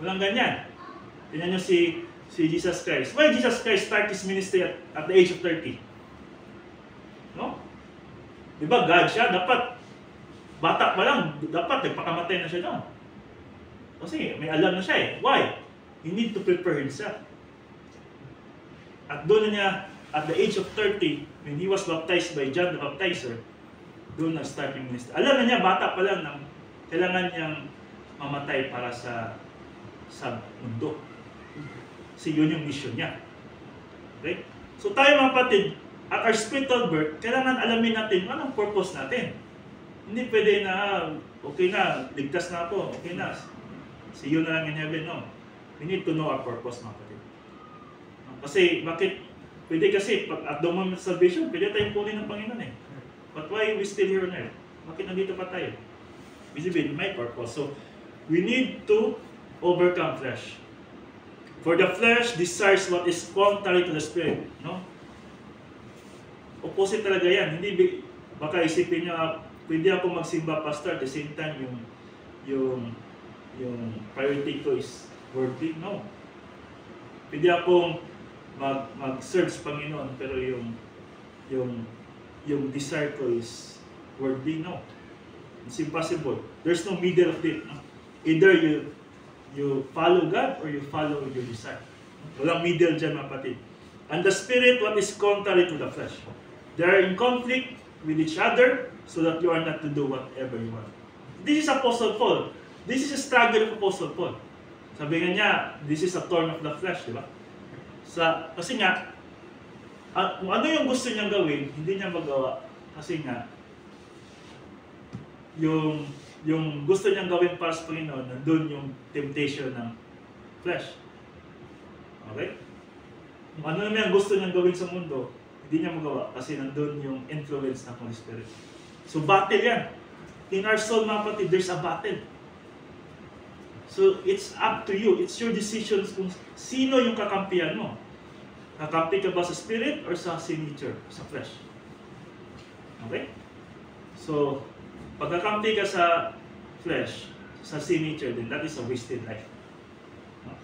Walang ganyan. Tingnan nyo si Jesus Christ. Why Jesus Christ start His ministry at the age of 30? No? Diba God siya? Dapat, bata pa lang, dapat nagpakamatay na siya doon. Kasi may alam na siya eh. Why? He need to prepare himself. At doon na niya, at the age of 30, when he was baptized by John the Baptizer, doon na start yung ministry. Alam na niya, bata pa lang, kailangan niyang mamatay para sa mundo. Kasi yun yung mission niya. Okay? So tayo mga kapatid, at our spiritual birth, kailangan alamin natin anong purpose natin. Hindi pwede na, okay na, ligtas na ako, okay na. See you na lang in heaven, no. We need to know our purpose, mga kapatid. Kasi, bakit? Pwede kasi, at the moment of salvation, pwede tayong kunin ng Panginoon eh. But why we still here on earth? Bakit nandito pa tayo? Visible, may purpose. So, we need to overcome flesh. For the flesh desires what is contrary to the spirit. No? Opposite talaga yan. Hindi, baka isipin niya, pwede ako magsimba pastor at the same time yung priority ko is worldly. No. Pwede akong mag-serve sa Panginoon pero yung desire ko is worldly. No. It's impossible. There's no middle of it. No? Either you follow God or you follow your desire. Walang middle dyan, mga kapatid. And the spirit, what is contrary to the flesh. They are in conflict with each other so that you are not to do whatever you want. This is Apostle Paul. This is a struggle of Apostle Paul. Sabi nga niya, this is a thorn of the flesh, di ba? Kasi nga, kung ano yung gusto niyang gawin, hindi niya magawa. Kasi nga, yung gusto niyang gawin para sa Panginoon, nandun yung temptation ng flesh. Okay? Kung ano naman yung gusto niyang gawin sa mundo, hindi niya magawa kasi nandun yung influence ng Holy Spirit. So battle yan. In our soul, mga kapatid, there's a battle. So it's up to you. It's your decisions kung sino yung kakampihan mo. Kakampi ka ba sa spirit or sa sin nature, sa flesh? Okay? So, pagkakampi ka sa flesh, sa sin nature, then that is a wasted life. No?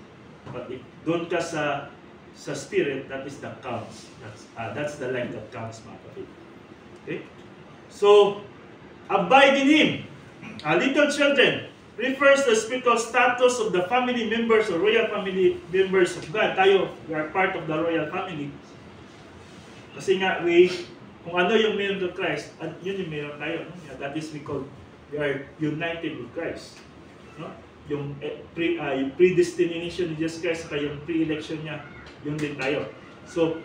But if doon ka sa spirit, that is the counts. That's the life that counts, mga kapatid. Okay? So, abide in Him. Little children refers to the spiritual status of the family members or royal family members of God. Tayo, we are part of the royal family. Kasi nga, kung ano yung meron to Christ, at yun yung meron tayo. No? That is we are united with Christ. No? Yung predestination ni Jesus Christ, saka yung pre-election niya, yun din tayo. So,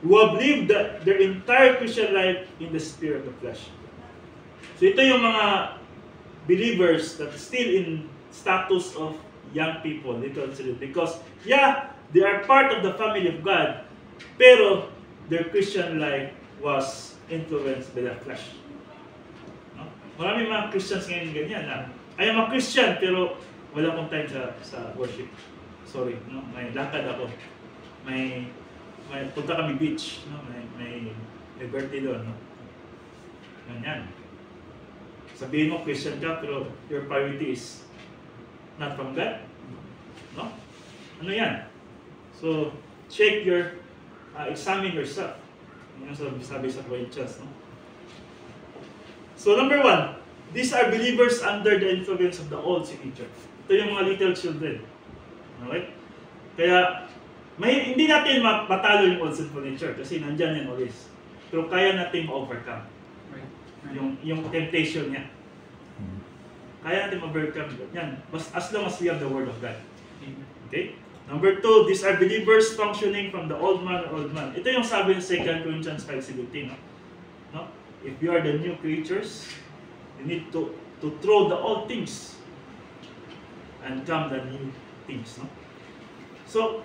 who have lived their entire Christian life in the spirit of flesh. So, ito yung mga believers that still in status of young people, little children. Because, yeah, they are part of the family of God, pero their Christian life was influenced by the flesh. No? Maraming mga Christians ngayon ganyan na, I am a Christian, pero wala akong time sa worship. Sorry, no? May lakad ako. May punta kami beach, no? May birthday doon, no? Ganyan. Sabihin mo Christian ka, pero your priority is not from God. No? Ano yan? So, check examine yourself. Ano sabi sa Corinthians, no? So, number 1, these are believers under the influence of the old sin nature. Ito yung mga little children. Alright? Kaya, hindi natin matalo yung old sinful nature kasi nandyan yan always. Pero kaya natin ma-overcome. Yung temptation niya. Kaya natin ma-overcome yan. As long as we have the Word of God. Okay? Number 2, these are believers functioning from the old man or old man. Ito yung sabi ng 2 Corinthians 5:17. No? If you are the new creatures, you need to throw the old things and come the new things. No? So,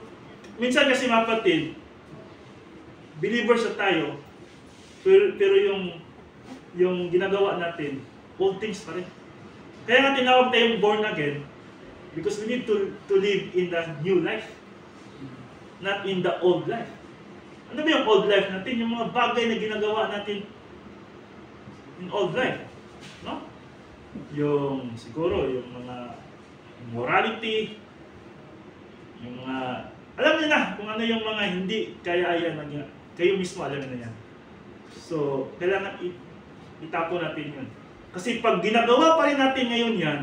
minsan kasi mga kapatid, believers na tayo, pero yung ginagawa natin, old things pa rin. Kaya nga tinawag tayong born again because we need to live in the new life, not in the old life. Ano ba yung old life natin? Yung mga bagay na ginagawa natin in old life. No? Yung siguro, yung mga morality, yung mga, alam niyo na kung ano yung mga hindi kaya-aya na kayo mismo alam na yan. So, kailangan itapo natin yun. Kasi pag ginagawa pa rin natin ngayon yan,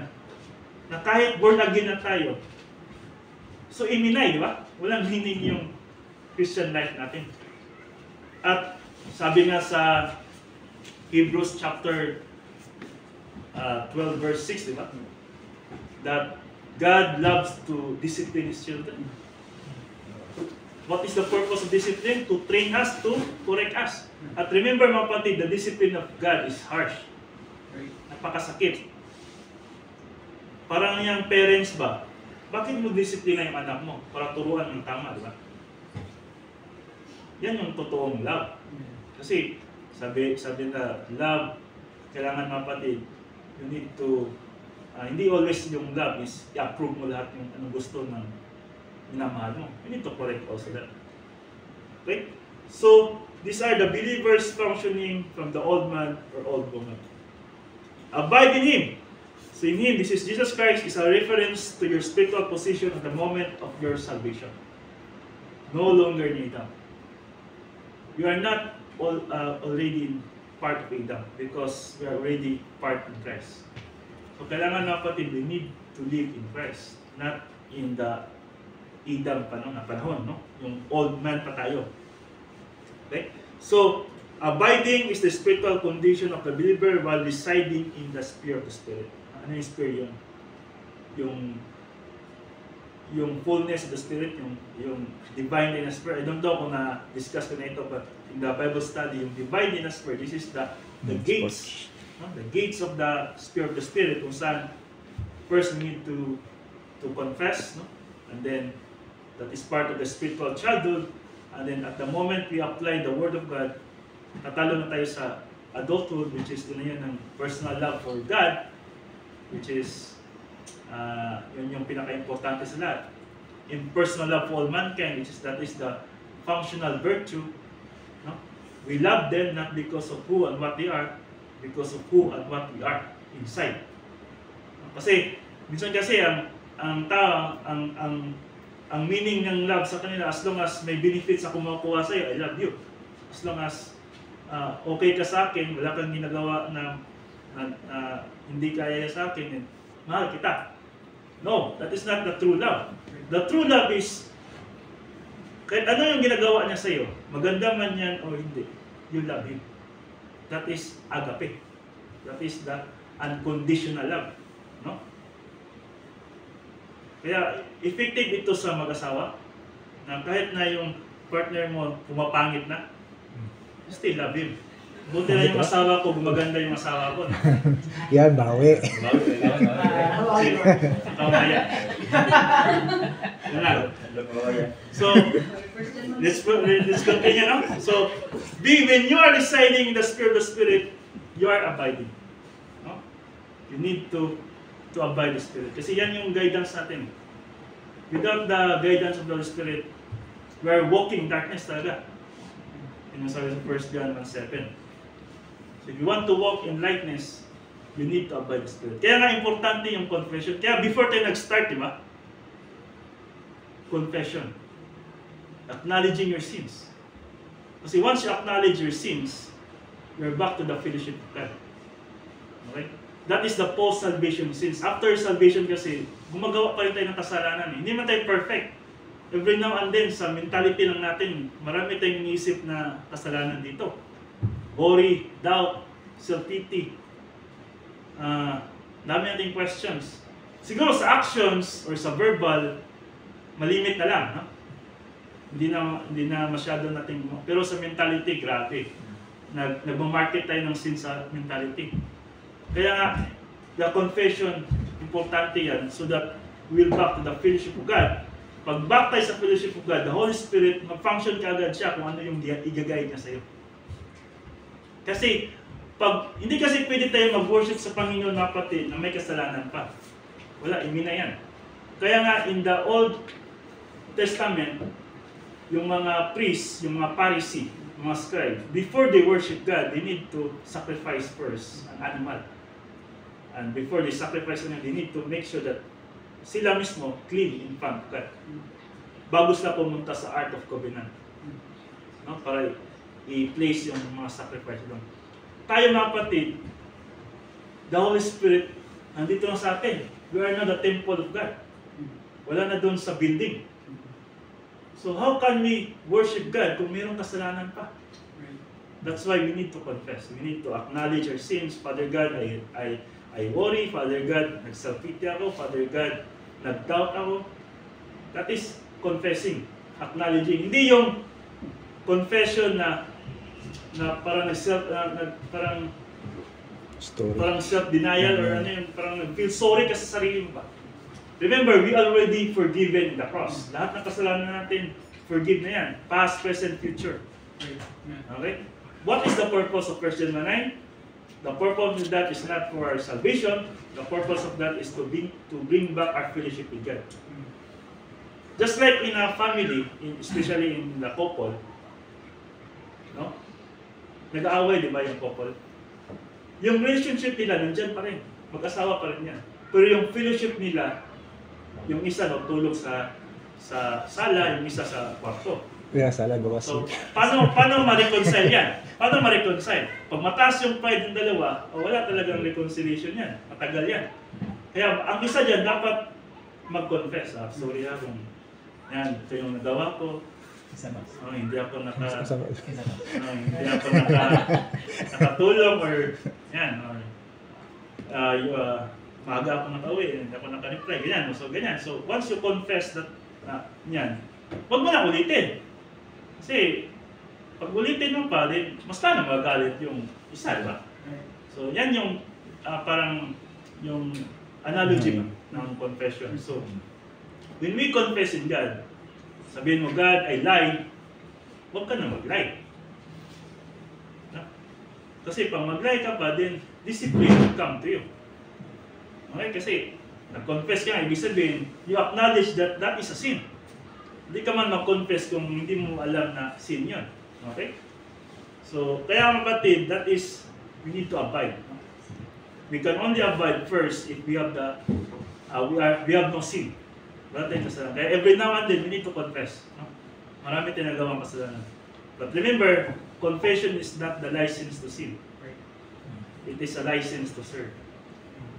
na kahit born again na tayo, so iminay, di ba? Walang meaning yung Christian life natin. At sabi nga sa Hebrews chapter 12 verse 6, di ba? That God loves to discipline His children. What is the purpose of discipline? To train us, to correct us. At remember mga kapatid, the discipline of God is harsh. Napakasakit. Parang yung parents ba, bakit mo disiplina yung anak mo? Para turuan ng tama, di ba? Yan yung totoong love. Kasi sabi na love, kailangan mga kapatid, you need to, hindi always yung love is i-approve mo lahat yung anong gusto ng minamahal mo. You need to correct also that. Okay? So, these are the believers functioning from the old man or old woman. Abide in Him. So in Him, this is Jesus Christ, is a reference to your spiritual position at the moment of your salvation. No longer in Adam. You are not already part of Adam because we are already part in Christ. So kailangan na kapatid, we need to live in Christ, not in the Adam panahon, no? Yung old man pa tayo. Okay? So, abiding is the spiritual condition of the believer while residing in the sphere of the Spirit. Ano yung Spirit yun? Yung fullness of the Spirit, yung divine in the Spirit. I don't know kung na-discuss ko na ito, but in the Bible study, yung divine in the Spirit, this is the gates. No? The gates of the sphere of the Spirit, kung saan first we need to confess, no? And then that is part of the spiritual childhood. And then at the moment we apply the Word of God, tatalo na tayo sa adulthood, which is yun ng personal love for God, which is yun yung pinaka-importante sa lahat. In personal love for all mankind, which is that is the functional virtue. No? We love them not because of who and what they are, because of who and what we are inside. Kasi minsan kasi ang meaning ng love sa kanila, as long as may benefits ako makukuha sa iyo, I love you. As long as okay ka sa akin, wala kang ginagawa na hindi kaya sa akin, mahal kita. No, that is not the true love. The true love is, kahit ano yung ginagawa niya sa iyo, maganda man yan o hindi, you love him. That is agape. That is the unconditional love. No? Kaya, effective ito sa mag-asawa, na kahit na yung partner mo pumapangit na, still love him. Buti na yung asawa ko, gumaganda yung asawa ko. Yan, bawi. So, let's continue now. So, when you are residing in the Spirit, you are abiding. No? You need to abide the Spirit. Kasi yan yung guidance natin. Without the guidance of the Holy Spirit, we are walking darkness talaga. Yung sabi sa 1 John 1:7. So if you want to walk in lightness, you need to abide the Spirit. Kaya nga importante yung confession. Kaya before tayo nag-start, di ba? Confession. Acknowledging your sins. Kasi once you acknowledge your sins, you're back to the fellowship of God. Okay? That is the post-salvation sins. After salvation kasi, gumagawa pa rin tayo ng kasalanan. Hindi man tayo perfect. Every now and then, sa mentality lang natin, marami tayong iniisip na kasalanan dito. Worry, doubt, self-pity. Dami nating questions. Siguro sa actions or sa verbal, malimit na lang. No? Hindi na masyado nating... Pero sa mentality, grabe. Nag-market tayo ng sin sa mentality. Kaya nga, the confession, importante yan so that we'll back to the fellowship of God. Pag back tayo sa fellowship of God, the Holy Spirit, mag-function ka agad siya kung ano yung i-guide niya sa'yo. Kasi, hindi kasi pwede tayo mag-worship sa Panginoon na pati na may kasalanan pa. Wala, imina yan. Kaya nga, in the Old Testament, yung mga priests, yung mga Pharisee, mga scribes, before they worship God, they need to sacrifice first an animal. And before they sacrifice an animal, they need to make sure that sila mismo clean in front of God. Bago sila pumunta sa Ark of Covenant. No? Para i-place yung mga sacrifice doon. Tayo mga kapatid, the Holy Spirit, nandito na sa atin. We are now the temple of God. Wala na doon sa building. So how can we worship God kung mayroong kasalanan pa? That's why we need to confess. We need to acknowledge our sins. Father God, I worry. Father God, nag-self-pity ako. Father God, nag-doubt ako. That is confessing, acknowledging. Hindi yung confession na parang parang self-denial or ano yung parang nag-feel sorry ka sa sarili mo ba? Remember, we already forgiven in the cross. Lahat ng kasalanan natin, forgive na yan. Past, present, future. Okay? What is the purpose of 1 John 9? The purpose of that is not for our salvation. The purpose of that is to bring back our fellowship with God. Just like in a family, especially in the couple, no? Nag-aaway, di ba, yung couple? Yung relationship nila, nandyan pa rin. Mag-asawa pa rin yan. Pero yung fellowship nila, yung isa tulog sa sala, yung isa sa kwarto. Yeah, sala, gawas. So, paano ma-reconcile yan? Paano ma-reconcile? Pag mataas yung pride ng dalawa, wala talagang reconciliation yan. Matagal yan. Kaya ang isa dyan, dapat mag-confess. Sorry kung yan, ito yung nagawa ko. Hindi ako nakatulong or yan. Maaga ako nakauwi, hindi ako nakareply. Ganyan. So, ganyan. So, once you confess that yan, huwag mo na ulitin. Kasi, pag ulitin mo pa, mas na magagalit yung isa, di ba? So, yan yung parang yung analogy ng confession. So, when we confess in God, sabihin mo, God, I lied, huwag ka na mag-lie. No? Kasi pag mag-lie ka pa, then discipline will come to you. Okay? Kasi, nag-confess ka, ibig sabihin, you acknowledge that that is a sin. Hindi ka man mag-confess kung hindi mo alam na sin yun. Okay? So, kaya mga kapatid, that is, we need to abide. We can only abide first if we have the, we have no sin. Wala tayong kasalanan. Kaya every now and then, we need to confess. No? Marami tayong nagawang kasalanan. But remember, confession is not the license to sin. It is a license to serve.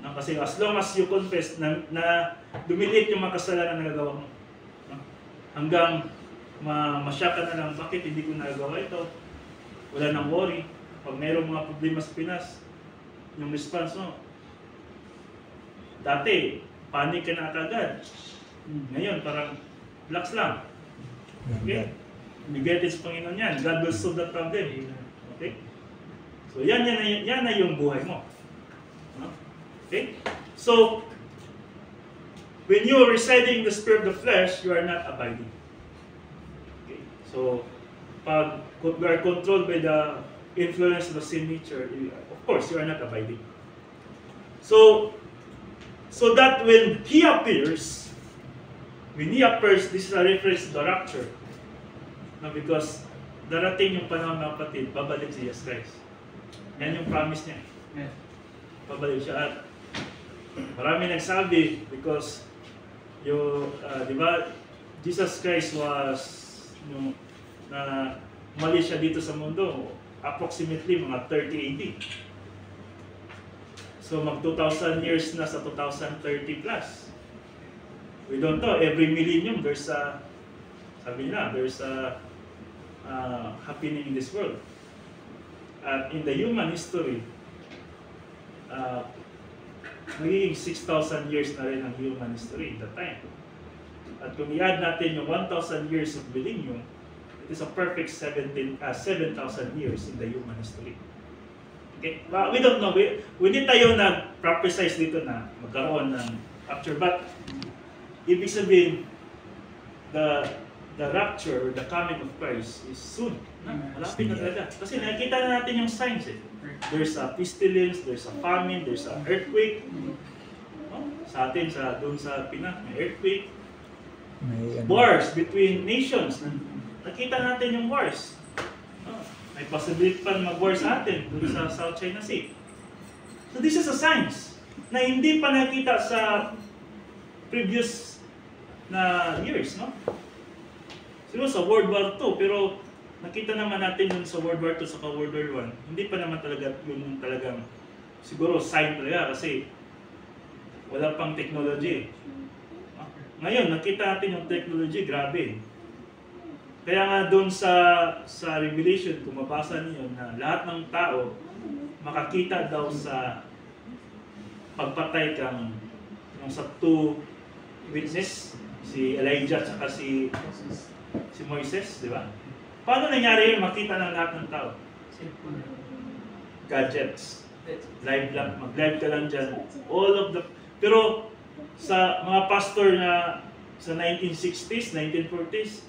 No? Kasi as long as you confess na dumilit yung mga kasalanan na nagagawa mo, no? Hanggang masya ka na lang, bakit hindi ko nagagawa ito? Wala nang worry. Pag mayroong mga problema sa Pinas, yung response mo, dati, panic ka na agad. Ngayon, parang relax lang. Okay? Bigay sa Panginoon yan. God will solve that problem. Okay? So, yan na yung buhay mo. Okay? So, when you are residing in the spirit of the flesh, you are not abiding. Okay? So, pag we are controlled by the influence of the sin nature, of course, you are not abiding. So that when He appears, this is a reference to the rapture. No, because darating yung panahon na kapatid, babalik si Jesus Christ. Yan yung promise niya. Babalik siya. At marami nagsabi because di ba, Jesus Christ was umalis siya dito sa mundo approximately mga 30 AD. So mag 2,000 years na sa 2030 plus. We don't know, every millennium there's a happening in this world. At in the human history, magiging 6,000 years na rin ang human history at that time. At kung i-add natin yung 1,000 years of millennium, it is a perfect 7,000 years in the human history. Okay? Well, we don't know. Hindi tayo nag-prophesize dito na magkaroon ng rapture. But, ibig sabihin, the rapture, the coming of Christ is soon. Malapit na talaga. Kasi nakikita na natin yung signs eh. There's a pestilence, there's a famine, there's an earthquake. Sa atin, doon sa Pinas, may earthquake. Wars between nations. Nakita natin yung wars. May possibility pa mag-war sa atin doon sa South China Sea. So this is a signs na hindi pa nakita sa previous na years, no? Siguro sa World War II, pero nakita naman natin yun sa World War II sa World War I, hindi pa naman talaga yun talagang siguro sign talaga kasi wala pang technology. Ngayon, nakita natin yung technology, grabe. Kaya nga doon sa Revelation, kung mabasa niyo na lahat ng tao makakita daw sa pagpatay kang yung sa two witness, si Elijah at si Moises, di ba? Paano nangyari yun? Makita ng lahat ng tao. Gadgets. Live lang. Mag-live ka lang dyan. All of the... Pero sa mga pastor na sa 1960s, 1940s,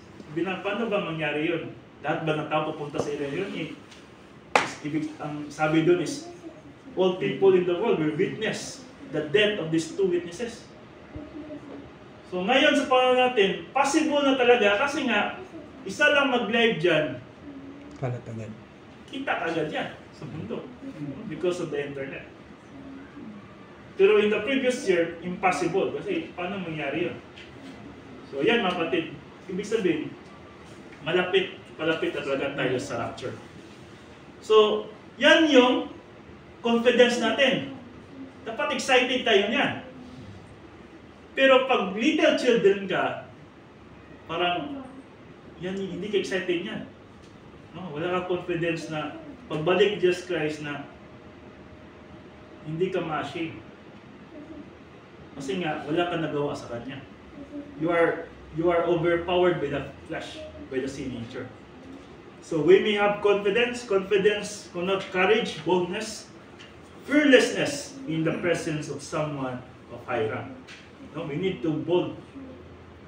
paano ba mangyari yun? Lahat ba ng tao pupunta sa area yun? Ang sabi doon is, all people in the world will witness the death of these two witnesses. So ngayon sa panahon natin, possible na talaga kasi nga, isa lang mag-live dyan, kita agad yan sa mundo because of the internet. Pero in the previous year, impossible kasi paano mangyari yun? So yan mga kapatid, ibig sabihin, palapit na talaga tayo sa rapture. So, yan yung confidence natin. Dapat excited tayo niyan. Pero pag little children ka, parang yan, hindi ka excited niyan. No? Wala kang confidence na pagbalik Jesus Christ na hindi ka ma-ashamed. Kasi nga, wala ka nagawa sa Kanya. You are overpowered by the flesh, by the sin nature. So we may have confidence, connotes courage, boldness, fearlessness in the presence of someone of high rank. No, we need to bold.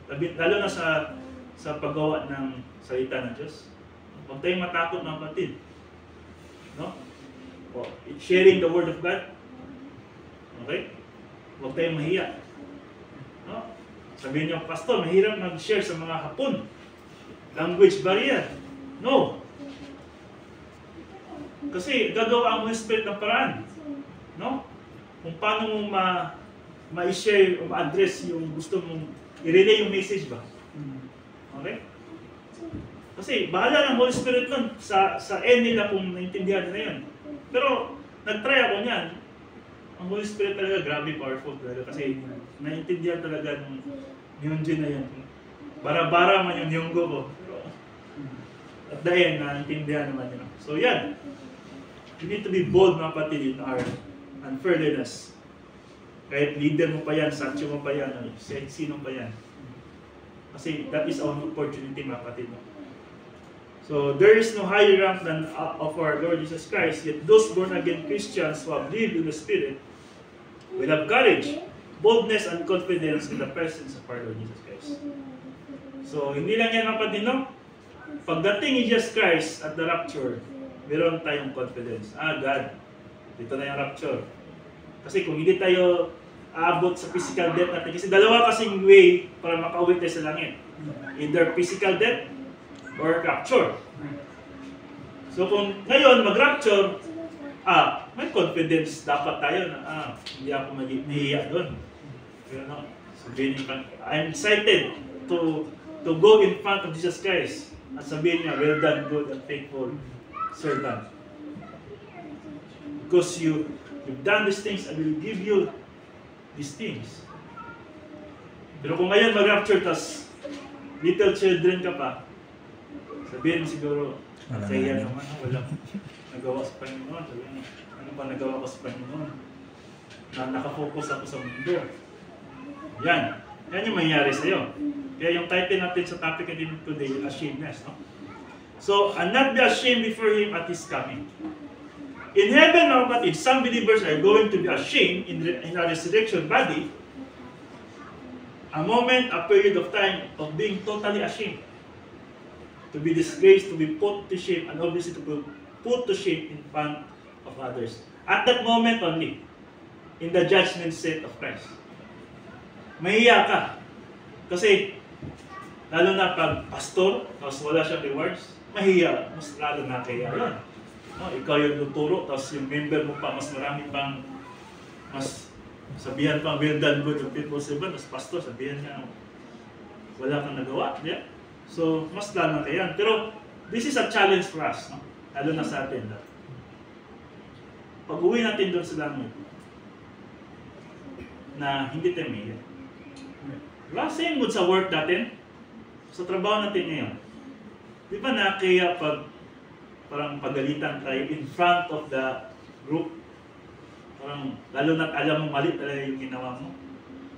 Lalo na sa paggawa ng salita ng Diyos. Huwag tayong matakot mga kapatid. No? Sharing the Word of God. Okay? Huwag tayong mahiya. No? Sabihin niyo, Pastor, mahirap mag-share sa mga Hapon. Language barrier. No. Kasi gagawa ang Holy Spirit ng paraan. No? Kung paano mo ma-share o ma-address yung gusto mong i-relay yung message ba? Okay? Kasi bahala ng Holy Spirit nun sa end nila kung naintindihan na yun. Pero nag-try ako niyan. Ang Holy Spirit talaga grabe powerful talaga kasi naintindihan talaga ng Nyonjin na yun. Bara-bara man yung Nyonggo ko. Pero at the end, naintindihan naman yun. So yan. You need to be bold mga kapatid in our unfairness. Kahit leader mo pa yan, sancho mo pa yan, sino pa yan. Kasi that is our opportunity mga kapatid. So there is no higher rank than of our Lord Jesus Christ, yet those born again Christians who have lived in the Spirit will have courage, boldness, and confidence in the presence of our Lord Jesus Christ. So hindi lang yan mga kapatid, no? Pagdating ni Jesus Christ at the rapture, meron tayong confidence. God, dito na yung rapture. Kasi kung hindi tayo aabot sa physical death natin, kasi dalawa kasing way para makauwi tayo sa langit. Either physical death or rapture. So kung ngayon mag-rapture, may confidence dapat tayo na hindi ako mahihiya doon. Pero no, sabihin niyo, I'm excited to go in front of Jesus Christ at sabihin niya, well done, good and faithful servant. Because you've done these things, I will give you these things. Pero kung ngayon mag-rapture, tas little children ka pa, sabihin mo siguro, kaya naman, wala nagawa sa Panginoon. Sabihin mo, ano ba nagawa ko sa Panginoon? Na nakafocus ako sa mundo. Yan. Yan yung mangyayari sa'yo. Kaya yung title natin sa topic natin today, ashamedness. No? So, and not be ashamed before Him at His coming. In heaven, mga kapatid, some believers are going to be ashamed in a resurrection body. A moment, a period of time of being totally ashamed. To be disgraced, to be put to shame, and obviously to be put to shame in front of others. At that moment only, in the judgment seat of Christ. Mahiya ka. Kasi, lalo na pag pastor, tapos wala siyang rewards, mahiya, mas lalo nakaya yun. No, ikaw yung tuturo, tapos yung member mo pa, mas marami pang, mas sabihan pang well done good of people servant, tapos pastor, sabihan niya, wala kang nagawa. Yeah? So, mas lalo nakaya. Pero, this is a challenge for us, no? Lalo na sa atin. No? Pag-uwi natin doon sa langit, na hindi tayo mahiya. Diba? Same good sa work natin, sa trabaho natin ngayon. Di ba nakaya pag parang pagalitan tayo in front of the group? Parang lalo na't alam mo mali talaga yung ginawa mo.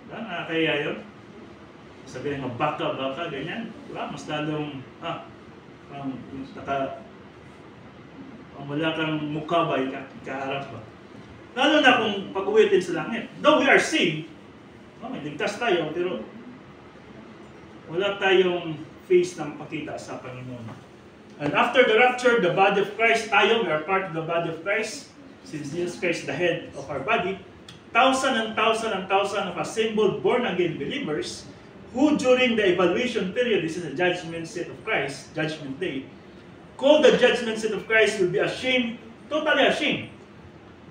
Diba? Nakakaya yun. Sabihin mo, baka, ganyan. Diba? Mas lalong, parang wala kang mukha ba, ikaharap ba? Lalo na kung pag-uwi natin sa langit. Though we are saved, may ligtas tayo, pero wala tayong face na makita sa Panginoon. And after the rapture, the body of Christ, tayo, we are part of the body of Christ, since Jesus Christ is the head of our body, thousand of assembled born-again believers, who during the evaluation period, this is the judgment seat of Christ, judgment day, called the judgment seat of Christ, will be ashamed, totally ashamed,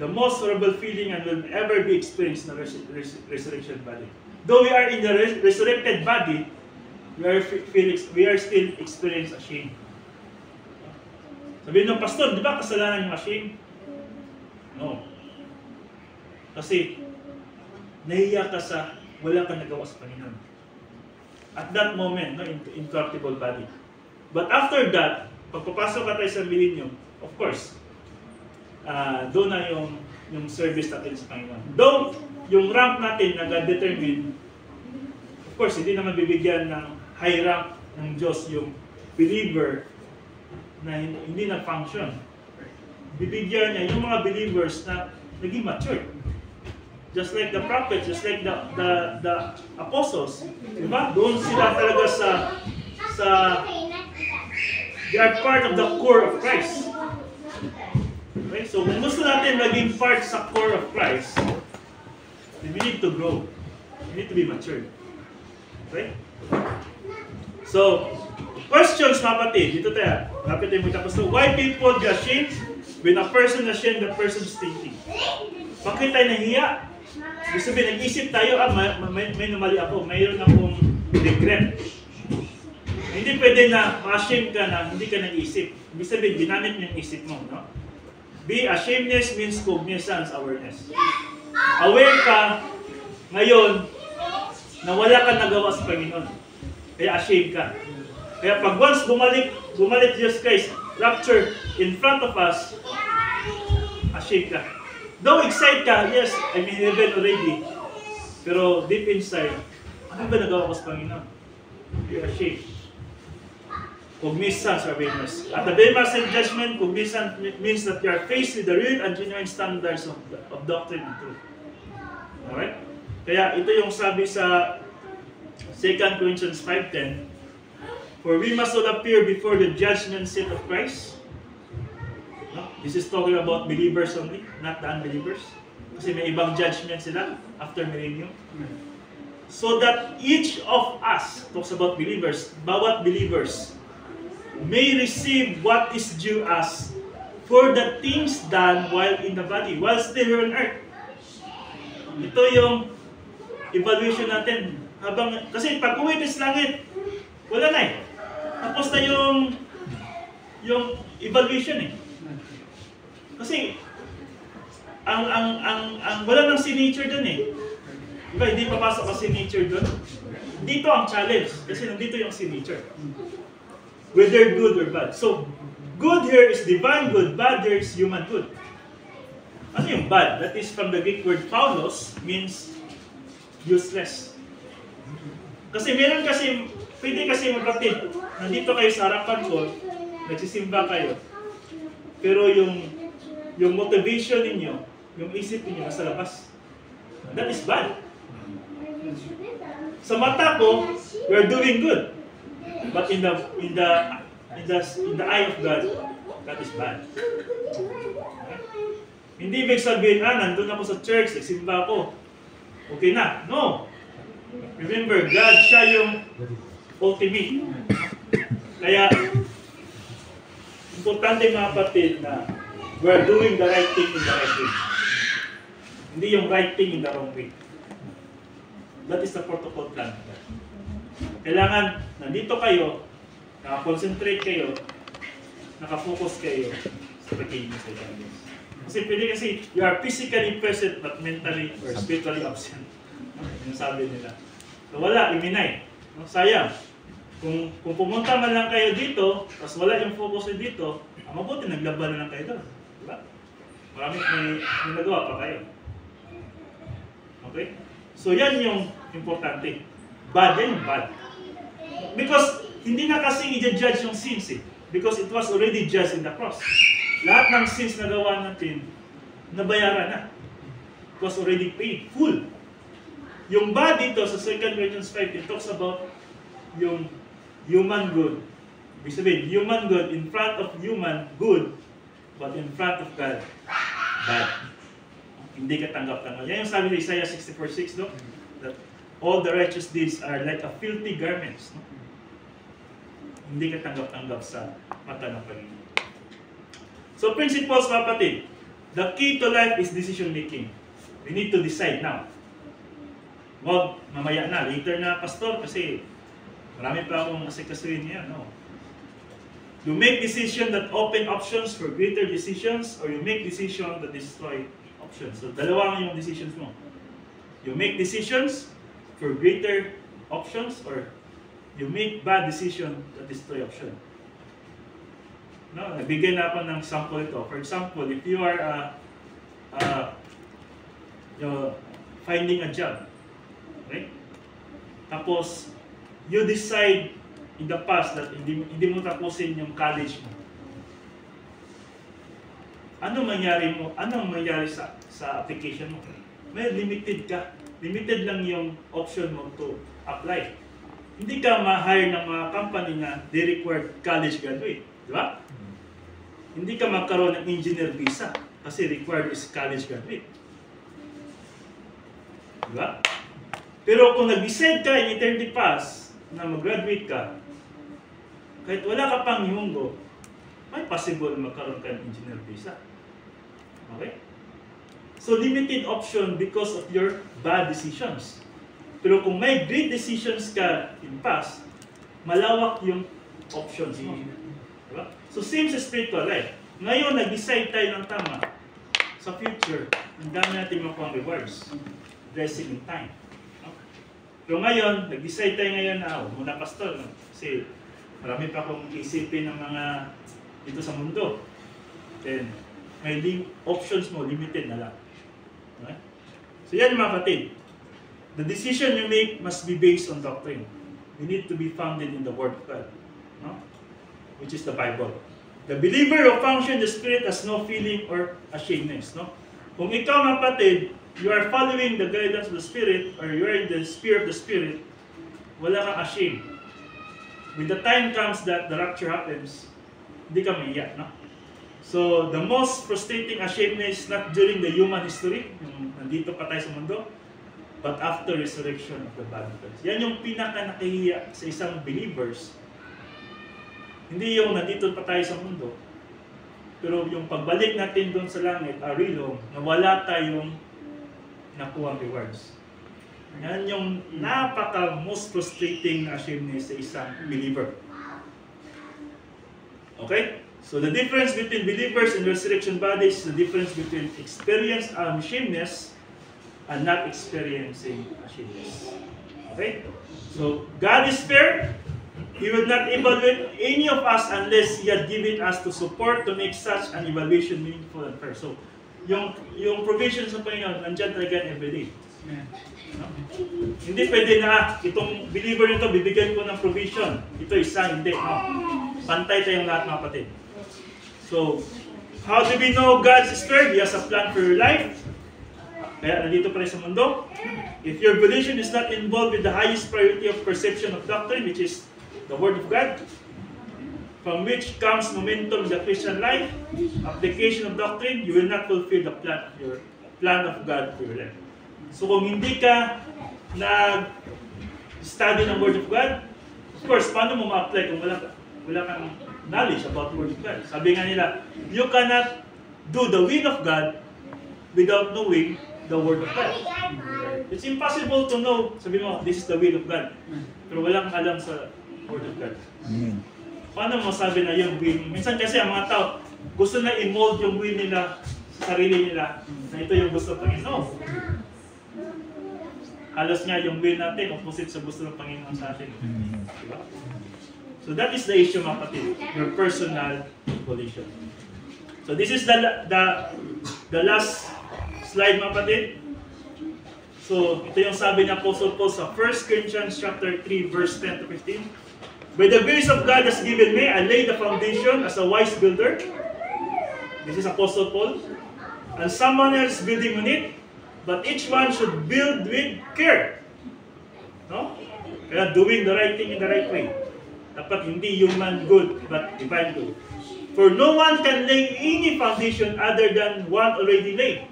the most horrible feeling and will ever be experienced in the resurrection body. Though we are in the resurrected body, we are still experiencing shame. Sabihin ng pastor, di ba kasalanan yung shame? No. Kasi, nahiya ka sa wala kang nagawa sa Panginoon. At that moment, no, incorruptible body. But after that, pagpapasok ka tayo sa millennium, of course, doon na yung service natin sa Panginoon. Though, yung rank natin nag-determine, of course, hindi naman bibigyan ng high rank ng Diyos yung believer na hindi nag-function. Bibigyan niya yung mga believers na naging mature. Just like the prophets, just like the apostles. Diba? Doon sila talaga they are part of the core of Christ. Okay? So kung gusto natin maging part sa core of Christ, we need to grow. We need to be mature. Okay? So, questions, kapatid. Dito tayo. Lapit tayo magtapos. So, why people get ashamed? When a person is ashamed, the person is thinking. Bakit tayo nahiya? Ibig sabihin, nag-isip tayo, may namali ako, mayroon akong regret. Hindi pwede na ma-ashamed ka na hindi ka nag-isip. Ibig sabihin, ginamit mo yung isip mo. No? Be ashamedness means cognizance, awareness. Aware ka ngayon na wala kang nagawa sa Panginoon. Kaya ashamed ka. Kaya pag once bumalik Jesus Christ, rapture in front of us, ashamed ka. Though excited ka, yes, I'm in heaven already. Pero deep inside, ano ba nagawa ko sa Panginoon? You're ashamed. Cognizance or awareness. At the very massive judgment, cognizance means that you are faced with the real and genuine standards of doctrine and truth. Alright? Kaya ito yung sabi sa 2 Corinthians 5:10, for we must all appear before the judgment seat of Christ. No? This is talking about believers only, not the unbelievers. Kasi may ibang judgment sila after millennium. So that each of us, talks about believers, bawat believers, may receive what is due us for the things done while in the body, while still here on earth. Ito yung evaluation natin. Kasi pag uwi sa langit, wala na eh. Tapos na yung evaluation eh. Kasi ang wala nang signature doon eh. Diba, hindi papasok ang signature doon. Dito ang challenge kasi nandito yung signature. Whether good or bad. So, good here is divine good, bad here is human good. Ano yung bad? That is from the Greek word paulos, means useless. Kasi pwede kasi magkapatid, nandito kayo sa harapan ko, nagsisimba kayo, pero yung motivation ninyo, yung isip ninyo nasa labas. That is bad. Sa mata ko, we are doing good. But in the eye of God, that is bad. Okay? Hindi ibig sabihin, nandun ako sa church, nagsimba ako, okay na. No. Remember, God siya yung ultimate. Kaya, Importante mga kapatid na we're doing the right thing in the right way. Hindi yung right thing in the wrong way. That is the protocol plan. Kailangan nandito kayo, nakakonsentrate kayo, nakafocus kayo sa pagiging sa Diyos. Kasi pwede kasi you are physically present but mentally or spiritually absent. Yung sabi nila. So wala, iminay. Sayang. Kung pumunta man lang kayo dito, tapos wala yung focus nyo dito, mabuti naglaban na lang kayo doon. Diba? Maraming may nagawa pa kayo. Okay? So yan yung importante. Bad yan yung bad. Because hindi na kasi i-judge yung sins eh. Because it was already judged in the cross. Lahat ng sins na gawa natin, nabayaran na. It was already paid, full. Yung bad dito sa 2 Corinthians 5, it talks about yung human good. Ibig sabihin, human good in front of human good, but in front of God, bad. Hindi ka tanggap-tanggap. Yan yung sabi sa Isaiah 64:6, no? That all the righteous deeds are like a filthy garments. No? Hindi ka tanggap-tanggap sa mata ng Panginoon. So principles, kapatid. The key to life is decision making. We need to decide now. Wag mamaya na, later na, pastor, kasi marami pa akong asikasuhin niya. No. You make decisions that open options for greater decisions, or you make decisions that destroy options. So dalawa yung decisions mo. You make decisions for greater options, or you make bad decisions that destroy options. No, nagbigay na ako ng sample ito. For example, if you are finding a job, okay? Tapos you decide in the past that hindi mo tapusin yung college mo. Anong mangyari sa application mo? May limited ka. Limited lang yung option mo to apply. Hindi ka ma-hire ng mga company na they require college graduate. Di ba? Hindi ka magkaroon ng engineer visa kasi required is college graduate. Di ba? Pero kung nag-decide ka in eternity past na mag-graduate ka, kahit wala ka pang hihunggo, may possible magkaroon ka ng engineer visa. Okay? So limited option because of your bad decisions. Pero kung may great decisions ka in past, malawak yung options mo. Diba? So same sa spiritual life. Ngayon, nag-decide tayo ng tama. Sa future, ang dami natin makuha ang rewards. Blessing in time. Pero ngayon, nag-decide tayo ngayon na, muna pastor, kasi marami pa akong isipin ng mga dito sa mundo. Then, may options mo, limited na lang. Okay? So yan mga kapatid. The decision you make must be based on doctrine. We need to be founded in the Word of God. No? Which is the Bible. The believer who functions in the Spirit has no feeling or ashaminess. No? Kung ikaw mga kapatid, you are following the guidance of the Spirit, or you are in the sphere of the Spirit, wala kang ashamed. When the time comes that the rapture happens, hindi ka maiyak. No? So, the most frustrating ashaminess not during the human history, yung nandito pa tayo sa mundo, but after resurrection of the body. Yan yung pinaka-nakahiya sa isang believers. Hindi yung nandito pa tayo sa mundo, pero yung pagbalik natin doon sa langit, arilong, na wala tayong nakuha rewards. Yan yung napaka-most frustrating na ashaminess sa isang believer. Okay? So the difference between believers and resurrection bodies is the difference between experience ashaminess and not experiencing ashaminess. Okay? So God is fair. He will not evaluate any of us unless He had given us to support to make such an evaluation meaningful and fair. So, yung provisions ng Panginoon, nandyan talaga everyday. No? Hindi pwede na, itong believer nito, bibigyan ko ng provision. Ito isa, hindi. No? Pantay tayong lahat mga kapatid. So, how do we know God's fair? He has a plan for your life. Kaya nandito pa rin sa mundo. If your volition is not involved with the highest priority of perception of doctrine, which is the Word of God, from which comes momentum in the Christian life, application of doctrine, you will not fulfill the plan of God for your life. So kung hindi ka nag-study ng Word of God, of course, paano mo ma-apply kung wala kang knowledge about the Word of God. Sabi nga nila, you cannot do the will of God without knowing the Word of God. It's impossible to know, sabi mo, this is the will of God. Pero walang alam sa Word of God. Paano mo sabi na yung will? Minsan kasi ang mga tao, gusto na i-mold yung will nila sa sarili nila na ito yung gusto ng Panginoon. Halos nga yung will natin, opposite sa gusto ng Panginoon sa atin. Diba? So that is the issue, mga kapatid. Your personal volition. So this is the last slide, mga kapatid. So ito yung sabi ni Apostle Paul sa 1 Corinthians chapter 3, verse 10 to 15. By the grace of God has given me, I laid the foundation as a wise builder. This is Apostle Paul. And someone else building on it. But each one should build with care. No? Kaya doing the right thing in the right way. Dapat hindi human good, but divine good. For no one can lay any foundation other than one already laid,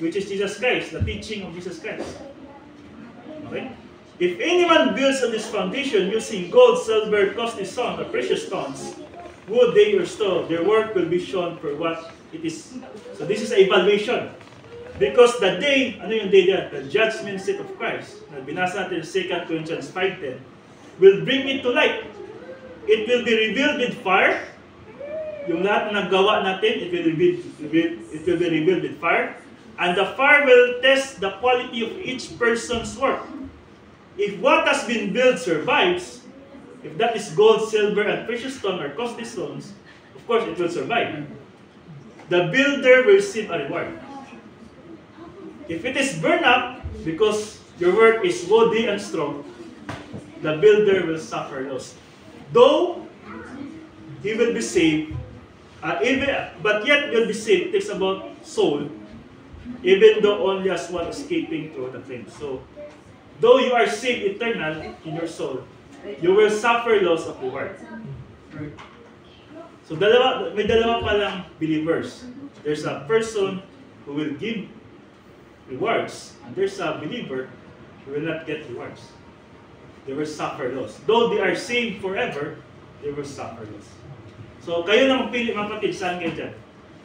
which is Jesus Christ, the teaching of Jesus Christ. Okay? If anyone builds on this foundation using gold, silver, costly stones, or precious stones, wood, hay, or straw, their work will be shown for what it is. So this is an evaluation. Because the day, ano yung day there? The judgment seat of Christ, na binasa natin 2 Corinthians 5:10, will bring it to light. It will be revealed with fire. Yung lahat na nagawa natin, it will be revealed with fire. And the fire will test the quality of each person's work. If what has been built survives, if that is gold, silver, and precious stone or costly stones, of course it will survive. The builder will receive a reward. If it is burned up, because your work is woody and strong, the builder will suffer loss. Though he will be saved, but yet will be saved. It takes about soul, even though only as one escaping through the flames. So, though you are saved eternal in your soul, you will suffer loss of reward. So, may dalawa palang believers. There's a person who will give rewards, and there's a believer who will not get rewards. They will suffer loss. Though they are saved forever, they will suffer loss. So, kayo na magpili, mga kapatid, saan kayo dyan?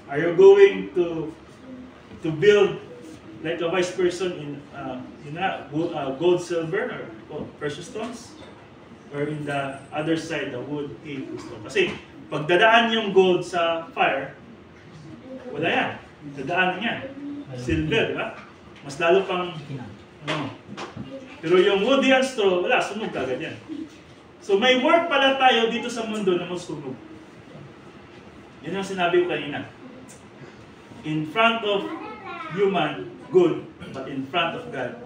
Are you going to build like a wise person in gold, silver, or precious stones? Or in the other side, the wood, hay, stone? Kasi, pag dadaan yung gold sa fire, wala yan. Dadaan niya. Silver, di ba? Mas lalo pang, Pero yung wood and straw, wala, sunog kagad yan. So may work pala tayo dito sa mundo na masunog. Yan ang sinabi ko kanina. In front of human, good, but in front of God,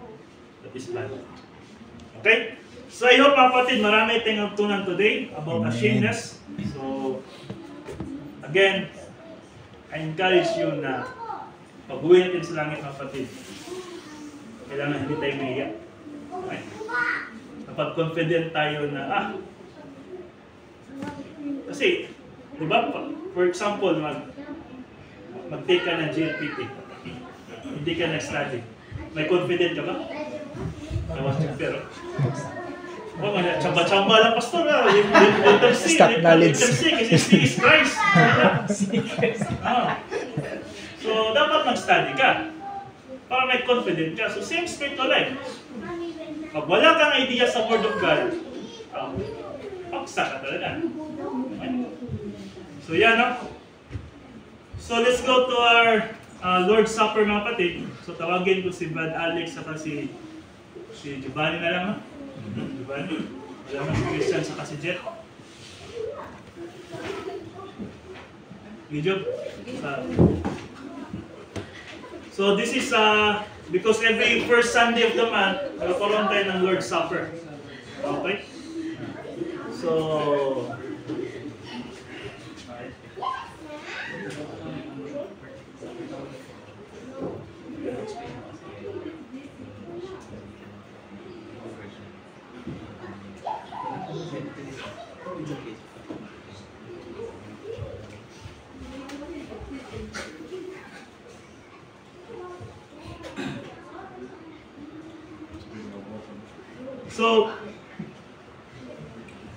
that is bad. Okay? So I hope, mga kapatid, marami tayong tunan today about ashakedness. So, again, I encourage you na pag-uwi natin sa langit, mga kapatid. Kailangan hindi tayo mahiya. Okay? Kapag confident tayo na, kasi, di ba, for example, mag-take ka ng GLPT. Hindi ka nag-study. May confident ka ba? Pero, chamba-chamba lang, pastor. Stock knowledge. Kasi C is Christ. So, dapat mag-study ka. Para may confident ka. So, same spiritual life. Pag wala kang idea sa Word of God, paksa ka talaga. Okay? So, yan, no? So, let's go to our Lord's Supper, mga kapatid. So, tawagin ko si Brad Alex at si Giovanni na lang, ha? Giovanni. Wala na si Christian sa si Jet. Video. So, this is because every first Sunday of the month, nagkaroon tayo ng Lord's Supper. Okay? So,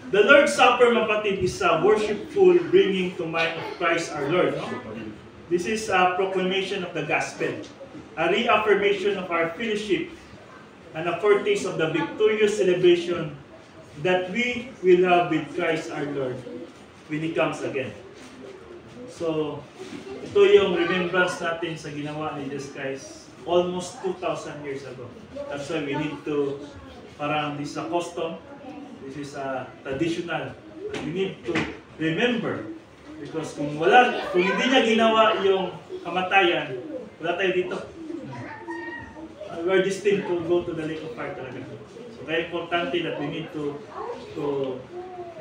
The Lord's Supper, mga kapatid, is a worshipful bringing to mind of Christ our Lord. No? This is a proclamation of the gospel, a reaffirmation of our fellowship, and a foretaste of the victorious celebration that we will have with Christ our Lord when He comes again. So, ito yung remembrance natin sa ginawa ni Jesus Christ almost 2,000 years ago. That's why we need to, parang this is a custom, this is a traditional, we need to remember. Because kung hindi niya ginawa yung kamatayan, wala tayo dito. We're destined to go to the lake of fire talaga. So kaya importante that we need to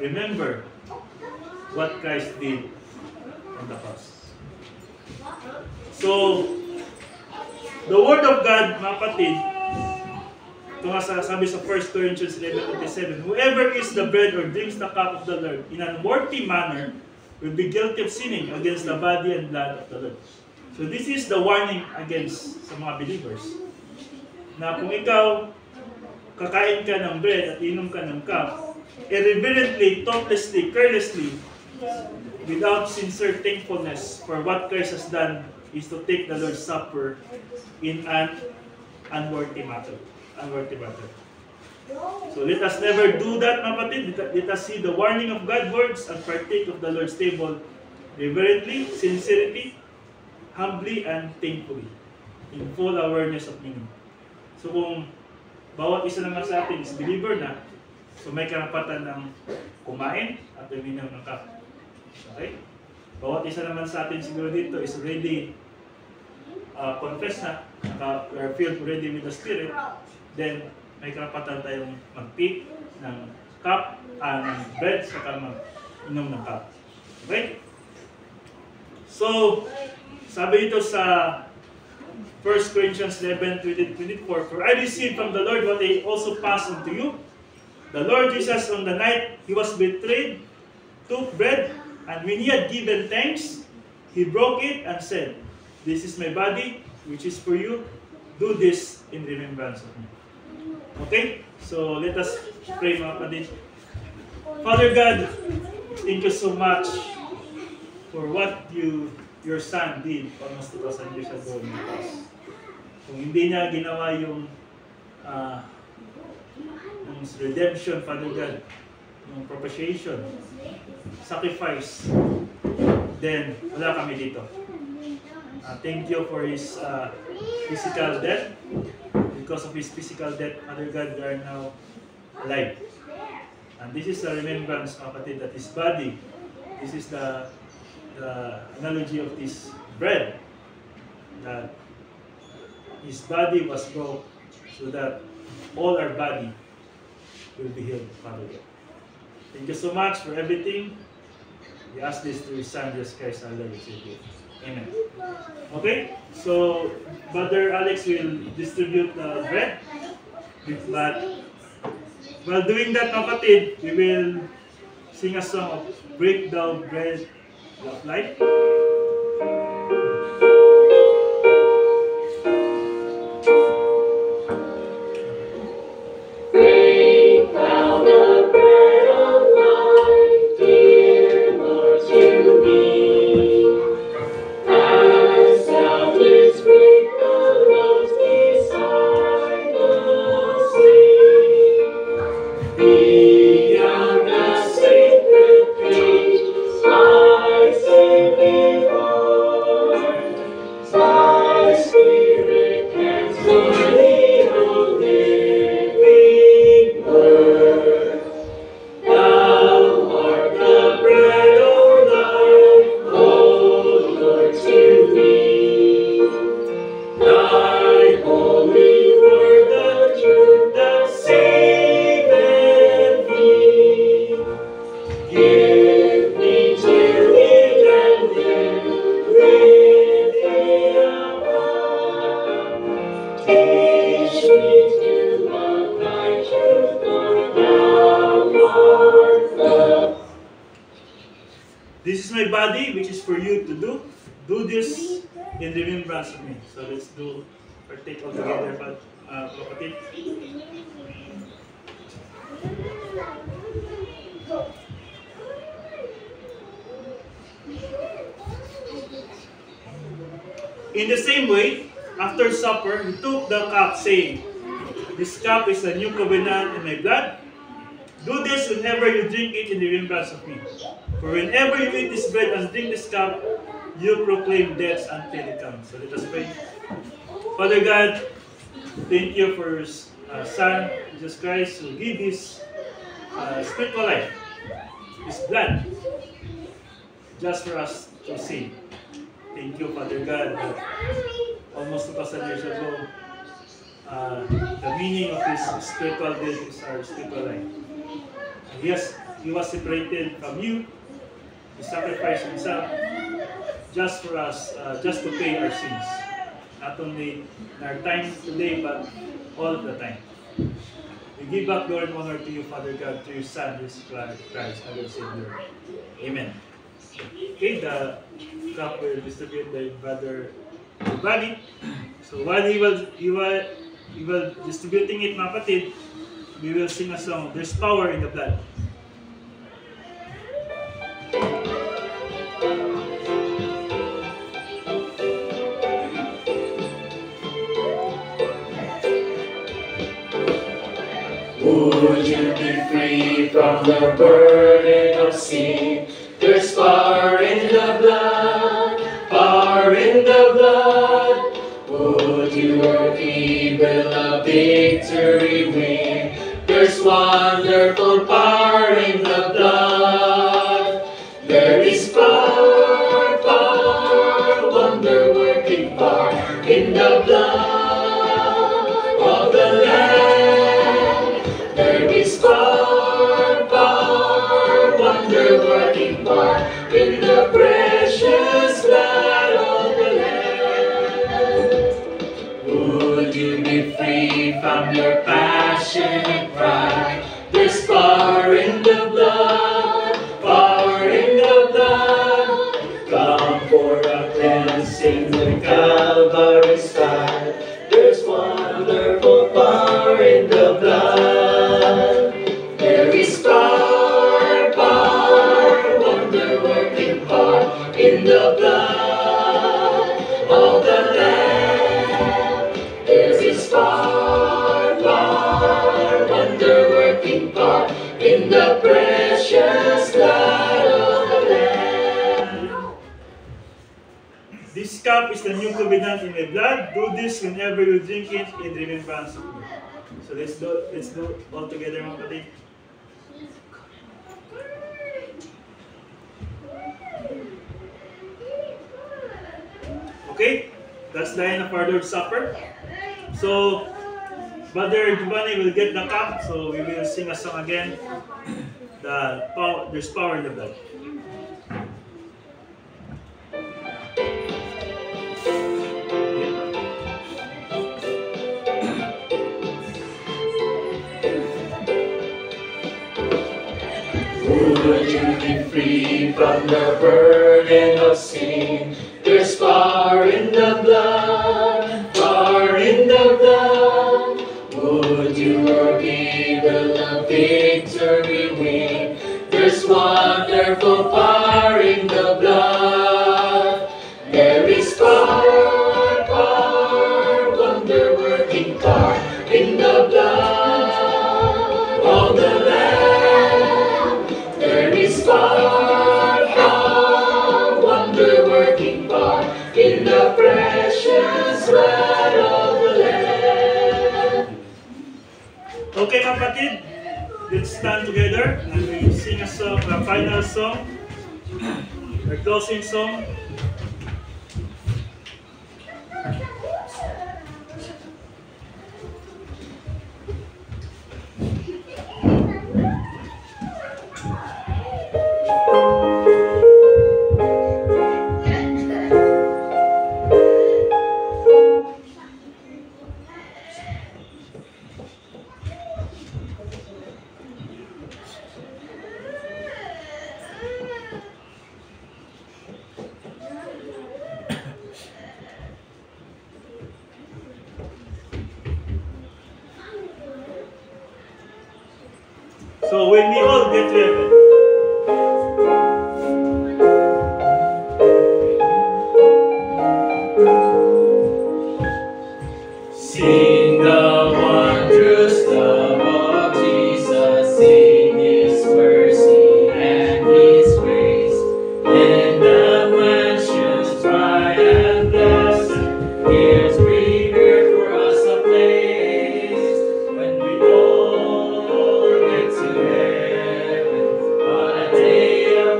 remember what Christ did on the cross. So, the Word of God, mga kapatid, ito nga sabi sa 1 Corinthians 11:27, whoever eats the bread or drinks the cup of the Lord in an unworthy manner will be guilty of sinning against the body and blood of the Lord. So this is the warning against sa mga believers. Na kung ikaw kakain ka ng bread at inom ka ng cup, irreverently, thoughtlessly, carelessly, without sincere thankfulness for what Christ has done, is to take the Lord's Supper in an unworthy matter. So let us never do that, mga kapatid. Let us see the warning of God's words and partake of the Lord's table reverently, sincerity, humbly, and thankfully, in full awareness of meaning. So kung bawat isa naman sa atin is believer na, so may karapatan ng kumain at uminom ng cup. Okay? Bawat isa naman sa atin siguro dito is already confess na, we filled already with the Spirit, then may karapatan tayong mag-pick ng cup, ng bread, saka mag-inom ng cup. Okay? So, sabi ito sa 1 Corinthians 11:24, for I received from the Lord what I also passed on to you. The Lord Jesus, on the night He was betrayed, took bread, and when He had given thanks, He broke it and said, this is my body, which is for you. Do this in remembrance of me. Okay? So, let us pray, mga kapatid. Father God, thank you so much for what your Son did almost 2,000 years ago in the cross. Kung hindi niya ginawa yung redemption, Father God, yung propitiation, sacrifice, then wala kami dito. Thank you for His physical death. Because of His physical death, Father God, we are now alive. And this is a remembrance, mga kapatid, that His body, this is the analogy of this bread, that His body was broke so that all our body will be healed, Father God. Thank you so much for everything. We ask this through His Son, Jesus Christ, our Lord and Savior. Amen. Okay, so Brother Alex will distribute the bread, but while doing that, kapatid, we will sing a song of Break the Bread of Life. This is my body, which is for you to do. Do this in remembrance of me. So let's do partake all together, but kapatid. In the same way, after supper, he took the cup, saying, "This cup is the new covenant in my blood. Do this whenever you drink it in remembrance of me. For whenever you eat this bread and drink this cup, you proclaim death until it comes." So let us pray. Father God, thank you for your Son, Jesus Christ, who gave his spiritual life, his blood, just for us to save. Thank you, Father God, that almost 2,000 years ago, the meaning of his spiritual death is our spiritual life. Yes, he was separated from you. He sacrificed himself just for us, just to pay our sins. Not only in our time today, but all of the time. We give back glory and honor to you, Father God, to your Son, Jesus Christ, our Savior. Amen. Okay, the cup will distribute by Brother Bali. So while he will distributing it, mga kapatid, we will sing a song, "There's Power in the Blood." Would you be free from the burden of sin? There's power in the blood, power in the blood. Would your evil a victory win? There's wonderful power in the blood. There is power, power, wonder-working power in the blood of the Lamb. There is power, power, wonder-working power in the precious blood of the Lamb. Would you be free from your passion and pride? There's power in the blood, power in the blood. Come for a cleansing with Calvary's fire. There's wonderful power in the blood. There is power, power, wonder-working power in the blood of the Lamb. There is power, power, wonder-working power in the precious blood of the Lamb. This cup is the new covenant in my blood. Do this whenever you drink it in remembrance of me. So let's do all together, mga kapatid. Okay, that's the end of our Lord's Supper. So Brother Giovanni will get the cup, so we will sing a song again. There's power in the blood. Would you be free from the burden of sin? There's power in the blood, power in the blood. Would your evil a victory win? There's wonderful power in the blood. There is power, power, wonder-working power in the blood of the Lamb. There is power, power, wonder-working power in the precious blood of the Lamb. Okay, kapatid, let's stand together and we sing a song, a final song, our closing song. So when we all get to heaven,